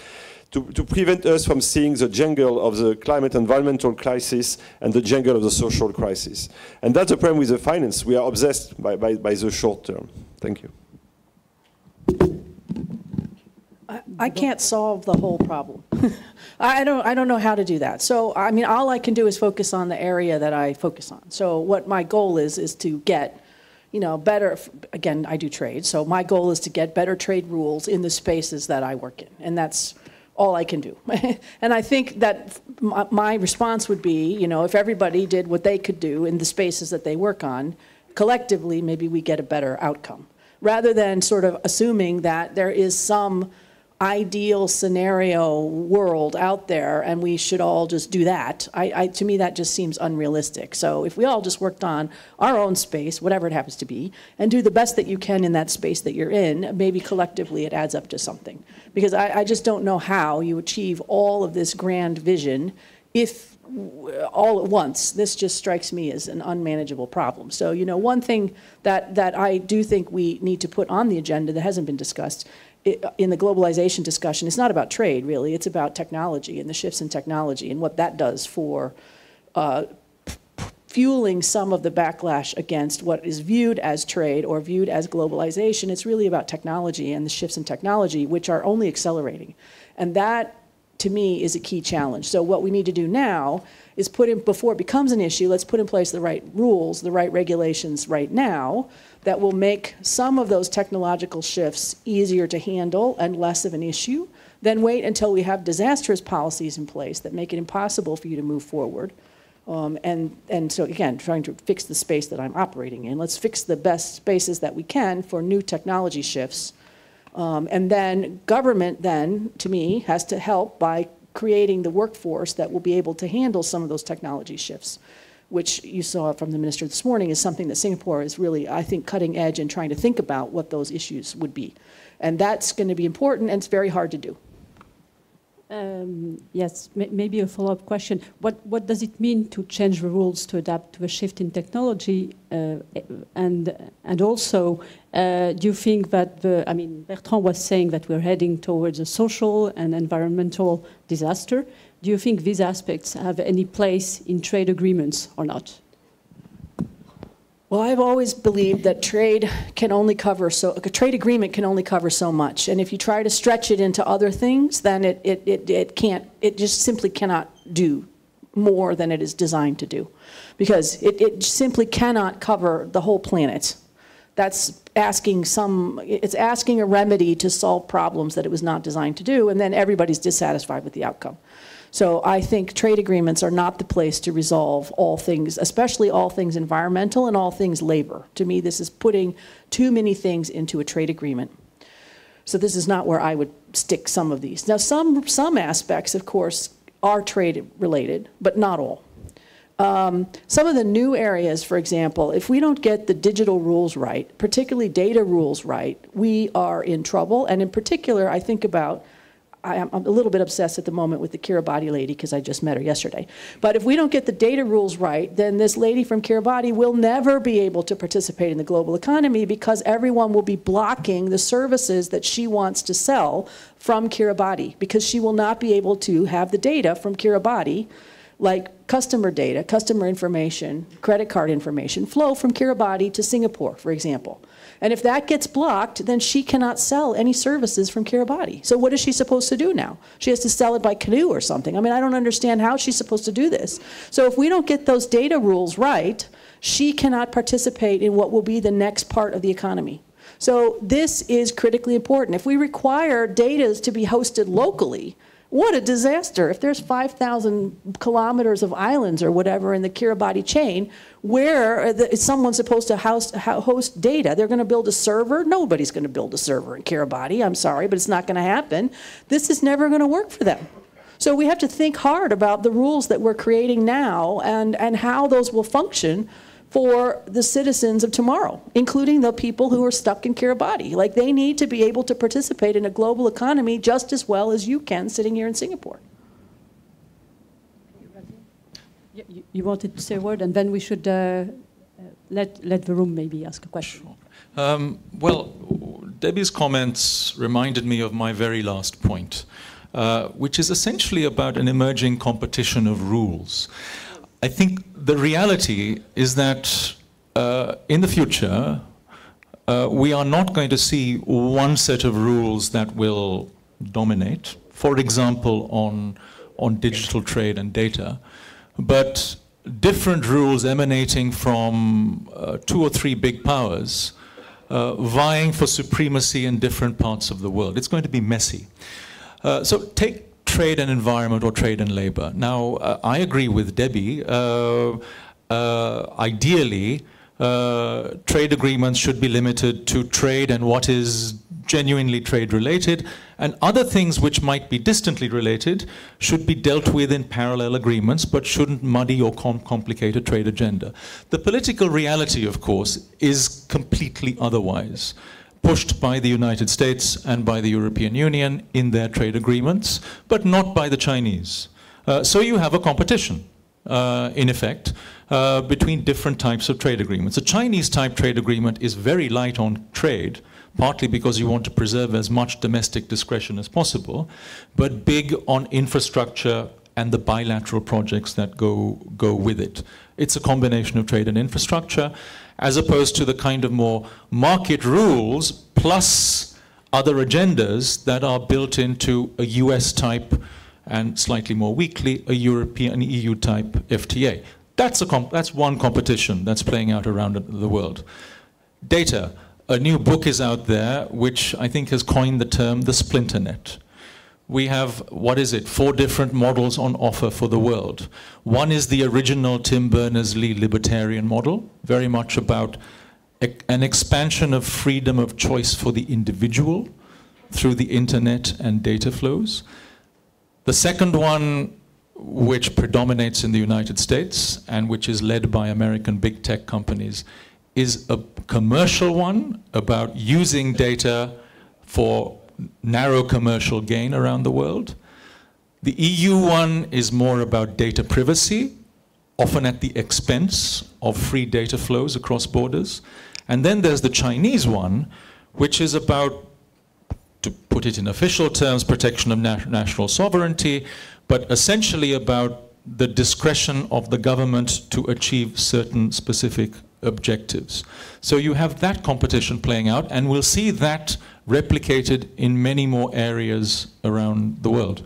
to prevent us from seeing the jungle of the climate environmental crisis and the jungle of the social crisis. And that's the problem with the finance. We are obsessed by the short term. Thank you. I can't solve the whole problem. I don't know how to do that. So, I mean, all I can do is focus on the area that I focus on. So what my goal is to get, you know, better, again, I do trade. So my goal is to get better trade rules in the spaces that I work in. And that's all I can do. And I think that my response would be, you know, if everybody did what they could do in the spaces that they work on, collectively, maybe we get a better outcome. Rather than sort of assuming that there is some ideal scenario world out there and we should all just do that. To me, that just seems unrealistic. So if we all just worked on our own space, whatever it happens to be, and do the best that you can in that space that you're in, maybe collectively it adds up to something. Because I just don't know how you achieve all of this grand vision if all at once. This just strikes me as an unmanageable problem. So, you know, one thing that I do think we need to put on the agenda that hasn't been discussed in the globalization discussion, it's not about trade, really. It's about technology and the shifts in technology and what that does for fueling some of the backlash against what is viewed as trade or viewed as globalization. It's really about technology and the shifts in technology, which are only accelerating. And that, to me, is a key challenge. So what we need to do now is before it becomes an issue, let's put in place the right rules, the right regulations right now that will make some of those technological shifts easier to handle and less of an issue. Then wait until we have disastrous policies in place that make it impossible for you to move forward. And so again, trying to fix the space that I'm operating in. Let's fix the best spaces that we can for new technology shifts. And then government then, to me, has to help by creating the workforce that will be able to handle some of those technology shifts, which you saw from the minister this morning is something that Singapore is really, I think, cutting edge in trying to think about what those issues would be. And that's going to be important, and it's very hard to do. Yes, maybe a follow-up question. What does it mean to change the rules to adapt to a shift in technology? And also, do you think that Bertrand was saying that we're heading towards a social and environmental disaster. Do you think these aspects have any place in trade agreements or not? Well, I've always believed that trade can only cover a trade agreement can only cover so much, and if you try to stretch it into other things, then it just simply cannot do more than it is designed to do, because it simply cannot cover the whole planet. That's it's asking a remedy to solve problems that it was not designed to do, and then everybody's dissatisfied with the outcome. So I think trade agreements are not the place to resolve all things, especially all things environmental and all things labor. To me, this is putting too many things into a trade agreement. So this is not where I would stick some of these. Now, some aspects, of course, are trade related, but not all. Some of the new areas, for example, if we don't get the digital rules right, particularly data rules right, we are in trouble. And in particular, I think about, I'm a little bit obsessed at the moment with the Kiribati lady because I just met her yesterday. But if we don't get the data rules right, then this lady from Kiribati will never be able to participate in the global economy because everyone will be blocking the services that she wants to sell from Kiribati because she will not be able to have the data from Kiribati, like customer data, customer information, credit card information, flow from Kiribati to Singapore, for example. And if that gets blocked, then she cannot sell any services from Kiribati. So what is she supposed to do now? She has to sell it by canoe or something. I mean, I don't understand how she's supposed to do this. So if we don't get those data rules right, she cannot participate in what will be the next part of the economy. So this is critically important. If we require data to be hosted locally, what a disaster. If there's 5,000 kilometers of islands or whatever in the Kiribati chain, where is someone supposed to host data? They're going to build a server? Nobody's going to build a server in Kiribati. I'm sorry, but it's not going to happen. This is never going to work for them. So we have to think hard about the rules that we're creating now and how those will function for the citizens of tomorrow, including the people who are stuck in Kiribati. Like, they need to be able to participate in a global economy just as well as you can sitting here in Singapore. You wanted to say a word, and then we should let the room maybe ask a question. Sure. Well, Debbie's comments reminded me of my very last point, which is essentially about an emerging competition of rules. I think the reality is that in the future, we are not going to see one set of rules that will dominate, for example, on digital trade and data, but different rules emanating from 2 or 3 big powers vying for supremacy in different parts of the world. It's going to be messy. So take trade and environment or trade and labor. Now, I agree with Debbie. Ideally, trade agreements should be limited to trade and what is genuinely trade related, and other things which might be distantly related should be dealt with in parallel agreements, but shouldn't muddy or complicate a trade agenda. The political reality, of course, is completely otherwise, pushed by the United States and by the European Union in their trade agreements, but not by the Chinese. So you have a competition, in effect, between different types of trade agreements. A Chinese type trade agreement is very light on trade, partly because you want to preserve as much domestic discretion as possible, but big on infrastructure and the bilateral projects that go with it. It's a combination of trade and infrastructure, as opposed to the kind of more market rules plus other agendas that are built into a US type and slightly more weakly a European EU type FTA. That's one competition that's playing out around the world. Data. A new book is out there which I think has coined the term the splinter net. We have, 4 different models on offer for the world. One is the original Tim Berners-Lee libertarian model, very much about an expansion of freedom of choice for the individual through the internet and data flows. The second one, which predominates in the United States and which is led by American big tech companies, is a commercial one about using data for narrow commercial gain around the world. The EU one is more about data privacy, often at the expense of free data flows across borders. And then there's the Chinese one, which is about, to put it in official terms, protection of national sovereignty, but essentially about the discretion of the government to achieve certain specific objectives. So you have that competition playing out, and we'll see that replicated in many more areas around the world.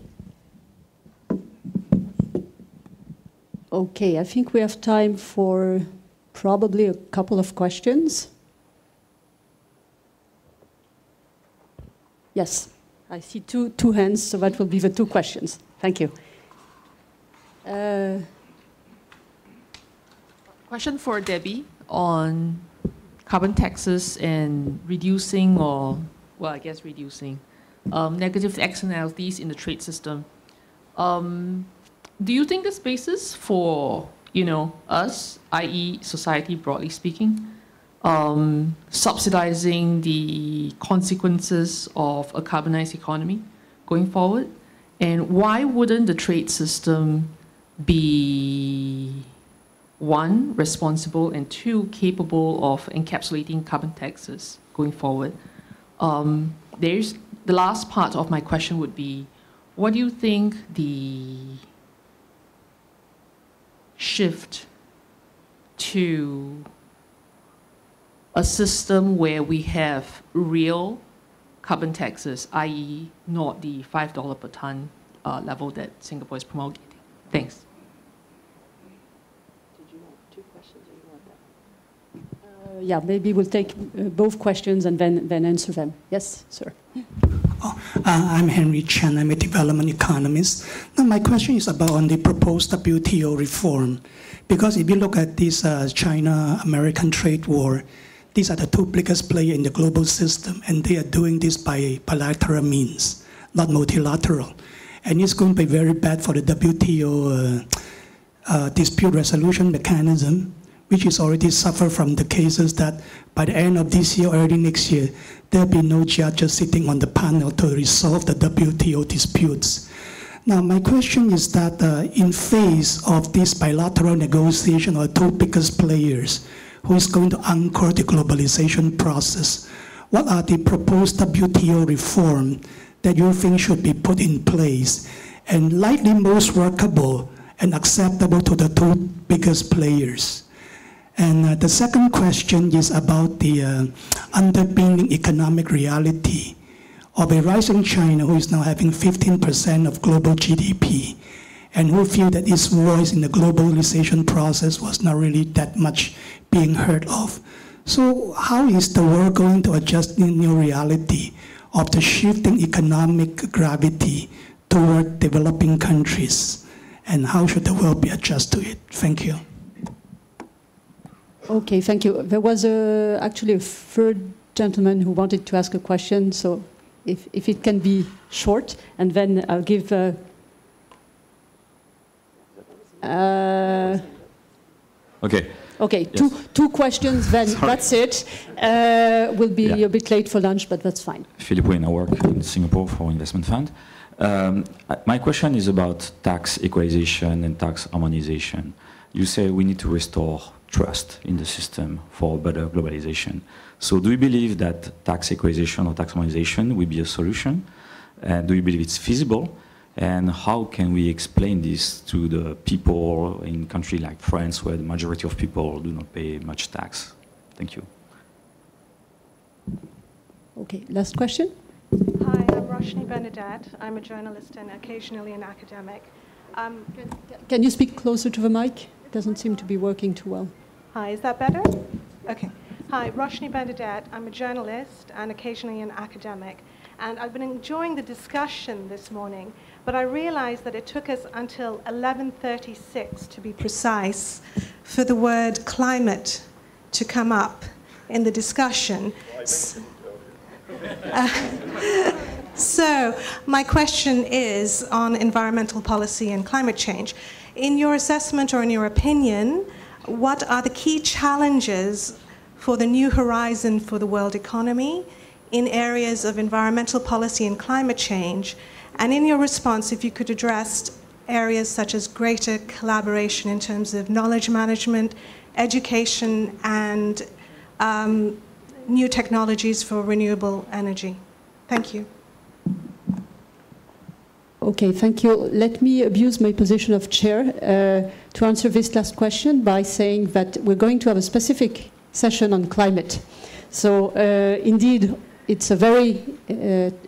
Okay, I think we have time for probably a couple of questions. Yes, I see two hands, so that will be the 2 questions. Thank you. Question for Debbie on carbon taxes and reducing negative externalities in the trade system. Do you think there's basis for us, i.e. society broadly speaking, subsidizing the consequences of a carbonized economy going forward? And why wouldn't the trade system be, one, responsible, and two, capable of encapsulating carbon taxes going forward? The last part of my question would be, what do you think the shift to a system where we have real carbon taxes, i.e. not the $5 per ton level that Singapore is promulgating? Thanks. Did you want two questions or you want that? Yeah, maybe we'll take both questions and then answer them. Yes, sir. I'm Henry Chen. I'm a development economist. Now, my question is about on the proposed WTO reform. Because if you look at this China-American trade war, these are the two biggest players in the global system, and they are doing this by bilateral means, not multilateral. And it's going to be very bad for the WTO dispute resolution mechanism, which is already suffered from the cases that by the end of this year, early next year, there'll be no judges sitting on the panel to resolve the WTO disputes. Now, my question is that in face of this bilateral negotiation of two biggest players, who is going to anchor the globalization process, what are the proposed WTO reform that you think should be put in place and likely most workable and acceptable to the two biggest players? And the second question is about the underpinning economic reality of a rising China who is now having 15% of global GDP and who feel that its voice in the globalization process was not really that much being heard of. So how is the world going to adjust the new reality of the shifting economic gravity toward developing countries? And how should the world be adjusted to it? Thank you. Okay, thank you. There was actually a third gentleman who wanted to ask a question, so if it can be short, and then I'll give... Okay. Okay, yes. two questions, then that's it. We'll be a bit late for lunch, but that's fine. Philippe Wayne, I work in Singapore for investment fund. My question is about tax equalization and tax harmonization. You say we need to restore trust in the system for better globalization. So do you believe that tax equalization or tax harmonization will be a solution? Do you believe it's feasible? And how can we explain this to the people in a country like France, where the majority of people do not pay much tax? Thank you. Okay, last question. Hi, I'm Roshni Benedette. I'm a journalist and occasionally an academic. Can you speak closer to the mic? It doesn't seem to be working too well. Hi, is that better? Okay. Hi, Roshni Benedette. I'm a journalist and occasionally an academic. And I've been enjoying the discussion this morning, but I realized that it took us until 11:36, to be precise, for the word climate to come up in the discussion. So my question is on environmental policy and climate change. In your assessment or in your opinion, what are the key challenges for the new horizon for the world economy in areas of environmental policy and climate change? And in your response, if you could address areas such as greater collaboration in terms of knowledge management, education, and new technologies for renewable energy. Thank you. Okay, thank you. Let me abuse my position of chair to answer this last question by saying that we're going to have a specific session on climate. So indeed, it's a very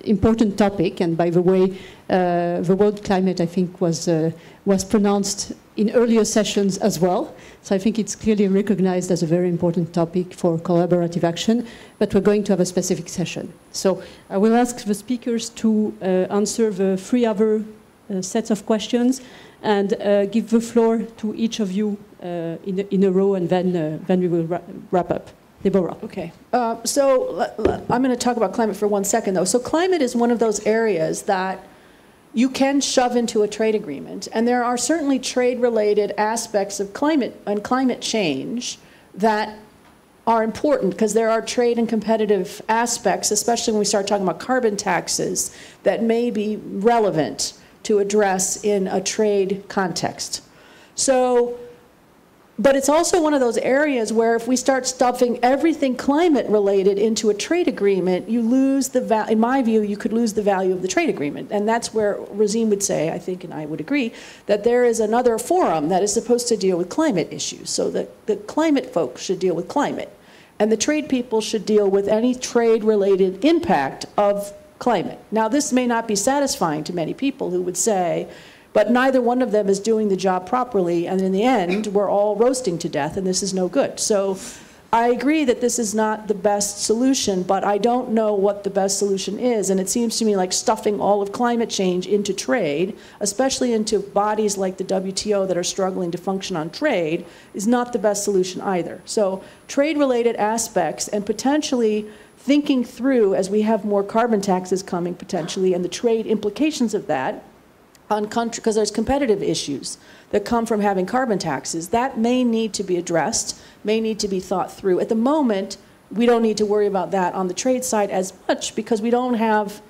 important topic, and by the way, the word climate, I think, was pronounced in earlier sessions as well. So I think it's clearly recognized as a very important topic for collaborative action, but we're going to have a specific session. So I will ask the speakers to answer the three other sets of questions and give the floor to each of you in a row, and then we will wrap up. Deborah. Okay. So I'm going to talk about climate for 1 second, though. So climate is one of those areas that you can shove into a trade agreement. And there are certainly trade-related aspects of climate change that are important, because there are trade and competitive aspects, especially when we start talking about carbon taxes, that may be relevant to address in a trade context. So, but it's also one of those areas where if we start stuffing everything climate related into a trade agreement, you lose the value, in my view, you could lose the value of the trade agreement. And that's where Razeen would say, I think, and I would agree, that there is another forum that is supposed to deal with climate issues. So the climate folks should deal with climate. And the trade people should deal with any trade-related impact of climate. Now, this may not be satisfying to many people who would say, but neither one of them is doing the job properly, and in the end, we're all roasting to death, and this is no good. So I agree that this is not the best solution, but I don't know what the best solution is, and it seems to me like stuffing all of climate change into trade, especially into bodies like the WTO that are struggling to function on trade, is not the best solution either. So trade-related aspects and potentially thinking through, as we have more carbon taxes coming potentially, and the trade implications of that, on country, because there's competitive issues that come from having carbon taxes, that may need to be addressed, may need to be thought through. At the moment, we don't need to worry about that on the trade side as much, because we don't have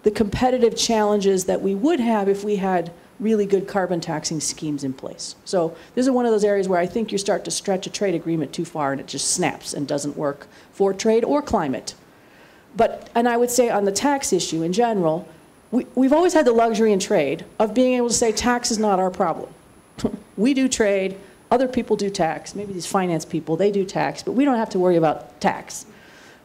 the competitive challenges that we would have if we had really good carbon taxing schemes in place. So this is one of those areas where I think you start to stretch a trade agreement too far and it just snaps and doesn't work for trade or climate. But, and I would say on the tax issue in general, we've always had the luxury in trade of being able to say tax is not our problem. We do trade, other people do tax, maybe these finance people, they do tax, but we don't have to worry about tax,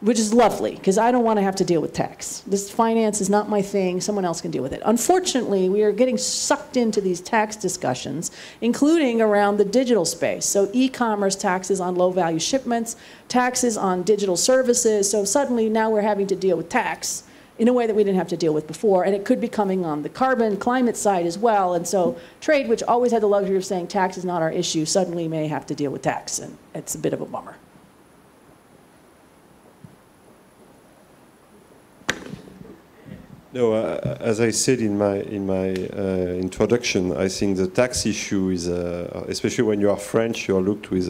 which is lovely, because I don't want to have to deal with tax. This finance is not my thing, someone else can deal with it. Unfortunately, we are getting sucked into these tax discussions, including around the digital space. So e-commerce taxes on low-value shipments, taxes on digital services, so suddenly now we're having to deal with tax in a way that we didn't have to deal with before, and it could be coming on the carbon, climate side as well, and so trade, which always had the luxury of saying tax is not our issue, suddenly may have to deal with tax, and it's a bit of a bummer. No, as I said in my introduction, I think the tax issue is, especially when you are French, you are looked with,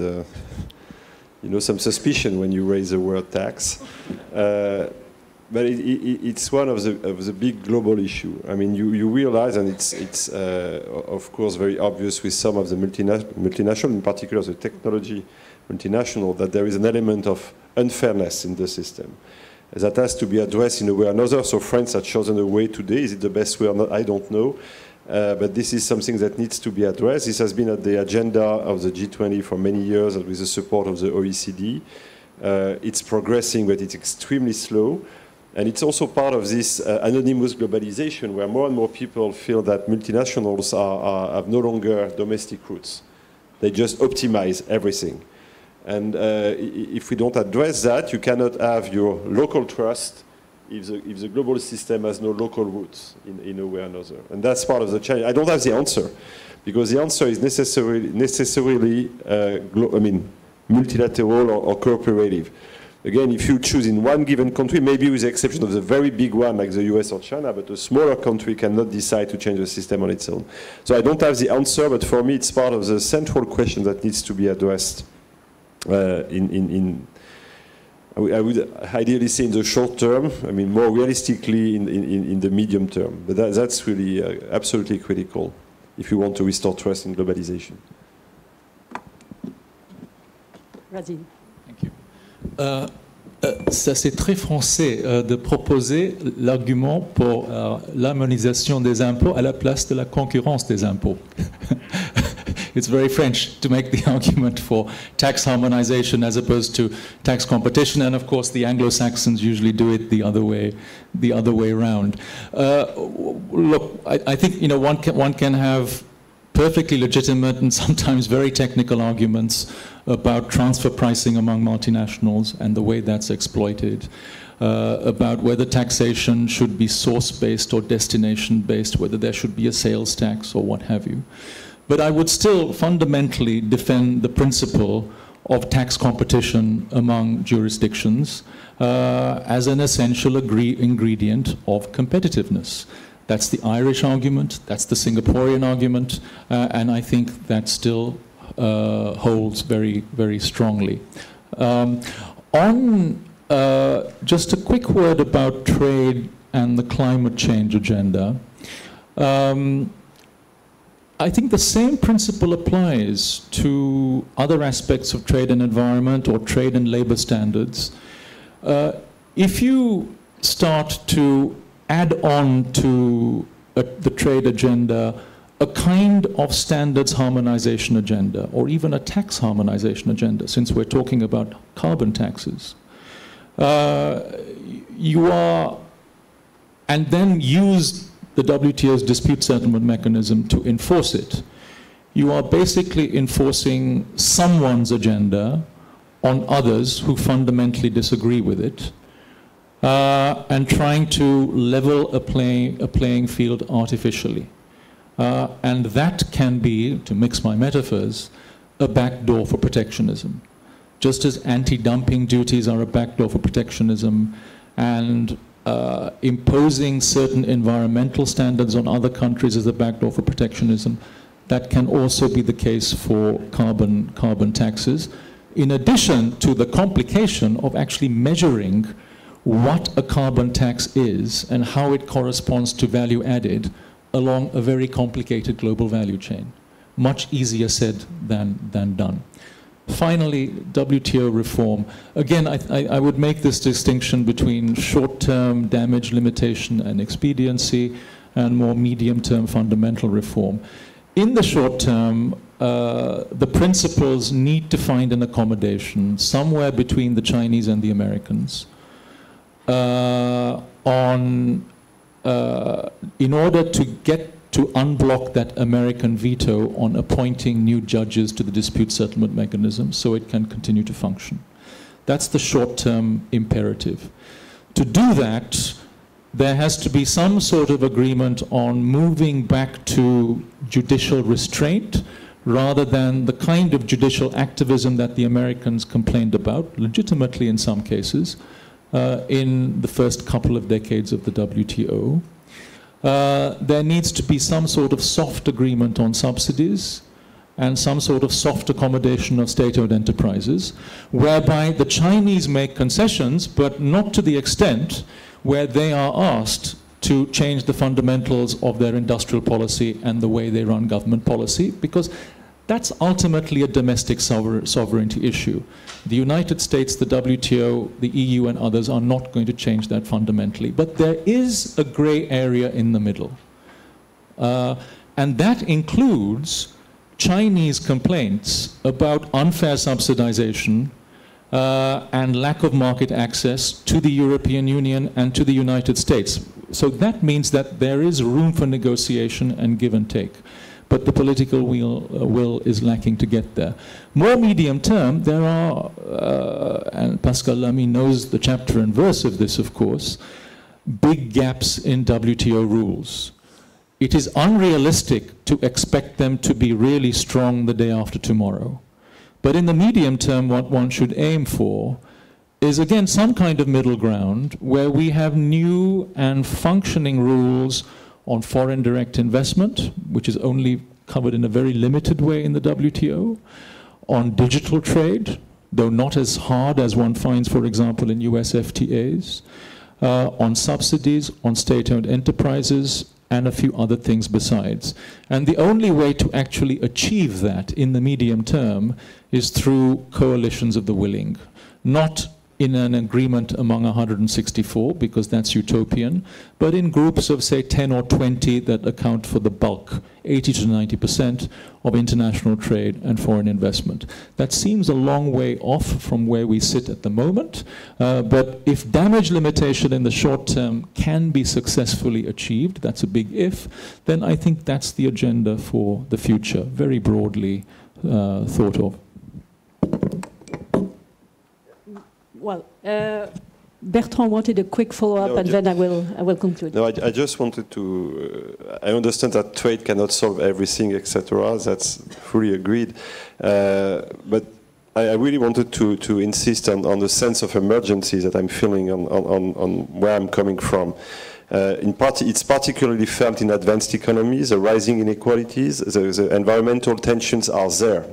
some suspicion when you raise the word tax. But it's one of the big global issue. I mean, you realize, and it's of course very obvious with some of the multinational, in particular the technology multinational, that there is an element of unfairness in the system that has to be addressed in a way or another. So France has chosen a way today. Is it the best way or not? I don't know. But this is something that needs to be addressed. This has been at the agenda of the G20 for many years with the support of the OECD. It's progressing, but it's extremely slow. And it's also part of this anonymous globalization where more and more people feel that multinationals have no longer domestic roots. They just optimize everything. And if we don't address that, you cannot have your local trust if the global system has no local roots in a way or another. And that's part of the challenge. I don't have the answer, because the answer is necessarily multilateral or cooperative. Again, if you choose in one given country, maybe with the exception of the very big one like the US or China, but a smaller country cannot decide to change the system on its own. So I don't have the answer, but for me it's part of the central question that needs to be addressed I would ideally say in the short term, I mean more realistically in the medium term. But that's really absolutely critical if you want to restore trust in globalization. Razeen. Thank you. Ça c'est très français de proposer l'argument pour l'harmonisation des impôts à la place de la concurrence des impôts. It's very French to make the argument for tax harmonization as opposed to tax competition, and of course the Anglo-Saxons usually do it the other way around. Look, I think one can have perfectly legitimate and sometimes very technical arguments about transfer pricing among multinationals and the way that's exploited, about whether taxation should be source-based or destination-based, whether there should be a sales tax or what have you. But I would still fundamentally defend the principle of tax competition among jurisdictions as an essential ingredient of competitiveness. That's the Irish argument, that's the Singaporean argument, and I think that still holds very, very strongly. Just a quick word about trade and the climate change agenda. I think the same principle applies to other aspects of trade and environment or trade and labor standards. If you start to add on to the trade agenda a kind of standards harmonization agenda, or even a tax harmonization agenda, since we're talking about carbon taxes, and then use the WTO's dispute settlement mechanism to enforce it, you are basically enforcing someone's agenda on others who fundamentally disagree with it, and trying to level a playing field artificially. And that can be, to mix my metaphors, a backdoor for protectionism. Just as anti-dumping duties are a backdoor for protectionism, and imposing certain environmental standards on other countries is a backdoor for protectionism, that can also be the case for carbon taxes, in addition to the complication of actually measuring what a carbon tax is and how it corresponds to value added along a very complicated global value chain. Much easier said than done. Finally, WTO reform. Again, I would make this distinction between short-term damage limitation and expediency and more medium-term fundamental reform. In the short term, the principles need to find an accommodation somewhere between the Chinese and the Americans in order to get to unblock that American veto on appointing new judges to the dispute settlement mechanism so it can continue to function. That's the short-term imperative. To do that, there has to be some sort of agreement on moving back to judicial restraint rather than the kind of judicial activism that the Americans complained about, legitimately in some cases, in the first couple of decades of the WTO. There needs to be some sort of soft agreement on subsidies and some sort of soft accommodation of state-owned enterprises, whereby the Chinese make concessions, but not to the extent where they are asked to change the fundamentals of their industrial policy and the way they run government policy, because that's ultimately a domestic sovereignty issue. The United States, the WTO, the EU, and others are not going to change that fundamentally. But there is a gray area in the middle. And that includes Chinese complaints about unfair subsidization and lack of market access to the European Union and to the United States. So that means that there is room for negotiation and give and take. But the political will is lacking to get there. More medium term, there are, and Pascal Lamy knows the chapter and verse of this, of course, big gaps in WTO rules. It is unrealistic to expect them to be really strong the day after tomorrow. But in the medium term, what one should aim for is, again, some kind of middle ground where we have new and functioning rules on foreign direct investment, which is only covered in a very limited way in the WTO, on digital trade, though not as hard as one finds, for example, in US FTAs, on subsidies, on state-owned enterprises, and a few other things besides. And the only way to actually achieve that in the medium term is through coalitions of the willing, not in an agreement among 164, because that's utopian, but in groups of, say, 10 or 20 that account for the bulk, 80 to 90% of international trade and foreign investment. That seems a long way off from where we sit at the moment, but if damage limitation in the short term can be successfully achieved, that's a big if, then I think that's the agenda for the future, very broadly thought of. Well, Bertrand wanted a quick follow-up, and then I will conclude. No, I just wanted to. I understand that trade cannot solve everything, etc. That's fully agreed. But I really wanted to insist on the sense of emergency that I'm feeling on where I'm coming from. It's particularly felt in advanced economies, the rising inequalities, the environmental tensions are there.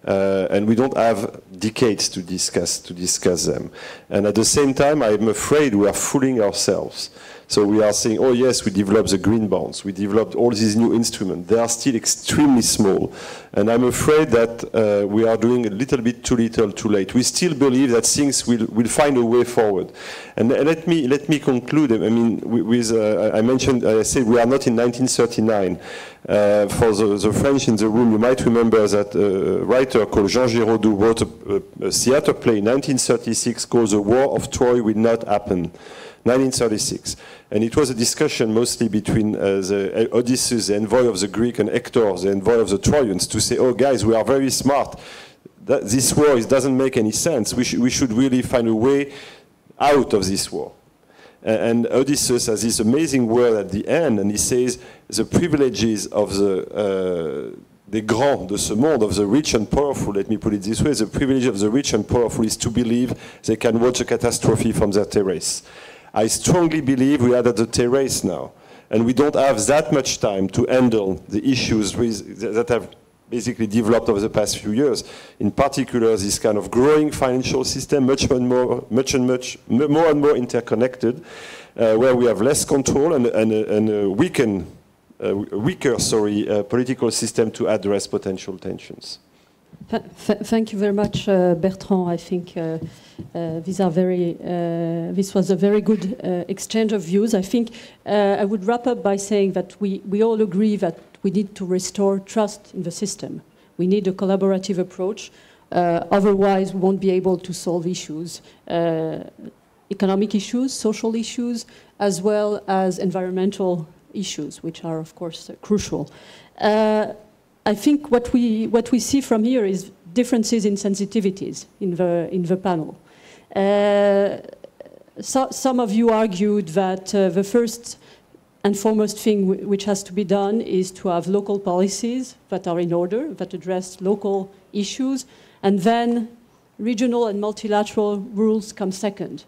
And we don't have decades to discuss them. And at the same time, I'm afraid we are fooling ourselves. So we are saying, oh yes, we developed the green bonds, we developed all these new instruments. They are still extremely small. And I'm afraid that we are doing a little bit too little, too late. We still believe that things will find a way forward. And let me conclude. I mean, I said we are not in 1939. For the French in the room, you might remember that a writer called Jean Giraudoux wrote a theater play in 1936 called The War of Troy Will Not Happen. 1936. And it was a discussion mostly between the Odysseus, the envoy of the Greek, and Hector, the envoy of the Trojans, to say, oh guys, we are very smart. This war doesn't make any sense. We should really find a way out of this war. And Odysseus has this amazing word at the end, and he says, the privileges of des grands de ce monde, of the rich and powerful, let me put it this way, the privilege of the rich and powerful is to believe they can watch a catastrophe from their terrace. I strongly believe we are at the terrace now, and we don't have that much time to handle the issues that have basically developed over the past few years. In particular, this kind of growing financial system, more and more interconnected, where we have less control and a weaker political system to address potential tensions. Thank you very much, Bertrand. I think this was a very good exchange of views. I think I would wrap up by saying that we all agree that we need to restore trust in the system. We need a collaborative approach. Otherwise, we won't be able to solve issues, economic issues, social issues, as well as environmental issues, which are, of course, crucial. I think what we see from here is differences in sensitivities in the panel. Some of you argued that the first and foremost thing which has to be done is to have local policies that are in order, that address local issues, and then regional and multilateral rules come second.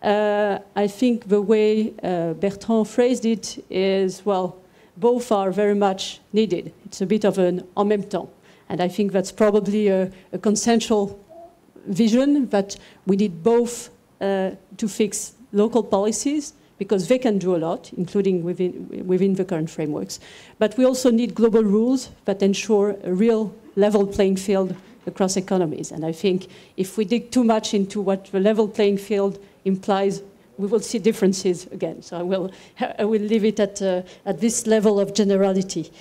I think the way Bertrand phrased it is, well, both are very much needed. It's a bit of an en même temps. And I think that's probably a consensual vision that we need both to fix local policies, because they can do a lot, including within the current frameworks. But we also need global rules that ensure a real level playing field across economies. And I think if we dig too much into what the level playing field implies, we will see differences again. So I will leave it at this level of generality.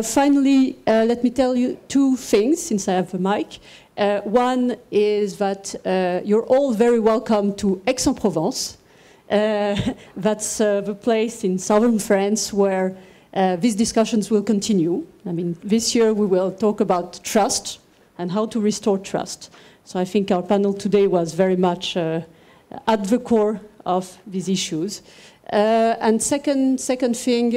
Finally, let me tell you two things, since I have the mic. One is that you're all very welcome to Aix-en-Provence. That's the place in southern France where these discussions will continue. I mean, this year we will talk about trust and how to restore trust. So I think our panel today was very much at the core of these issues. And second thing,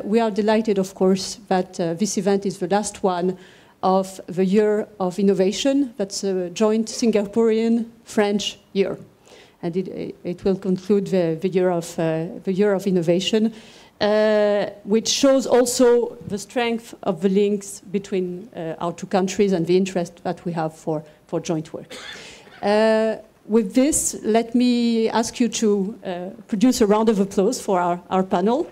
we are delighted, of course, that this event is the last one of the Year of Innovation. That's a joint Singaporean-French year. And it will conclude the Year of Innovation, which shows also the strength of the links between our two countries and the interest that we have for joint work. With this, let me ask you to produce a round of applause for our panel.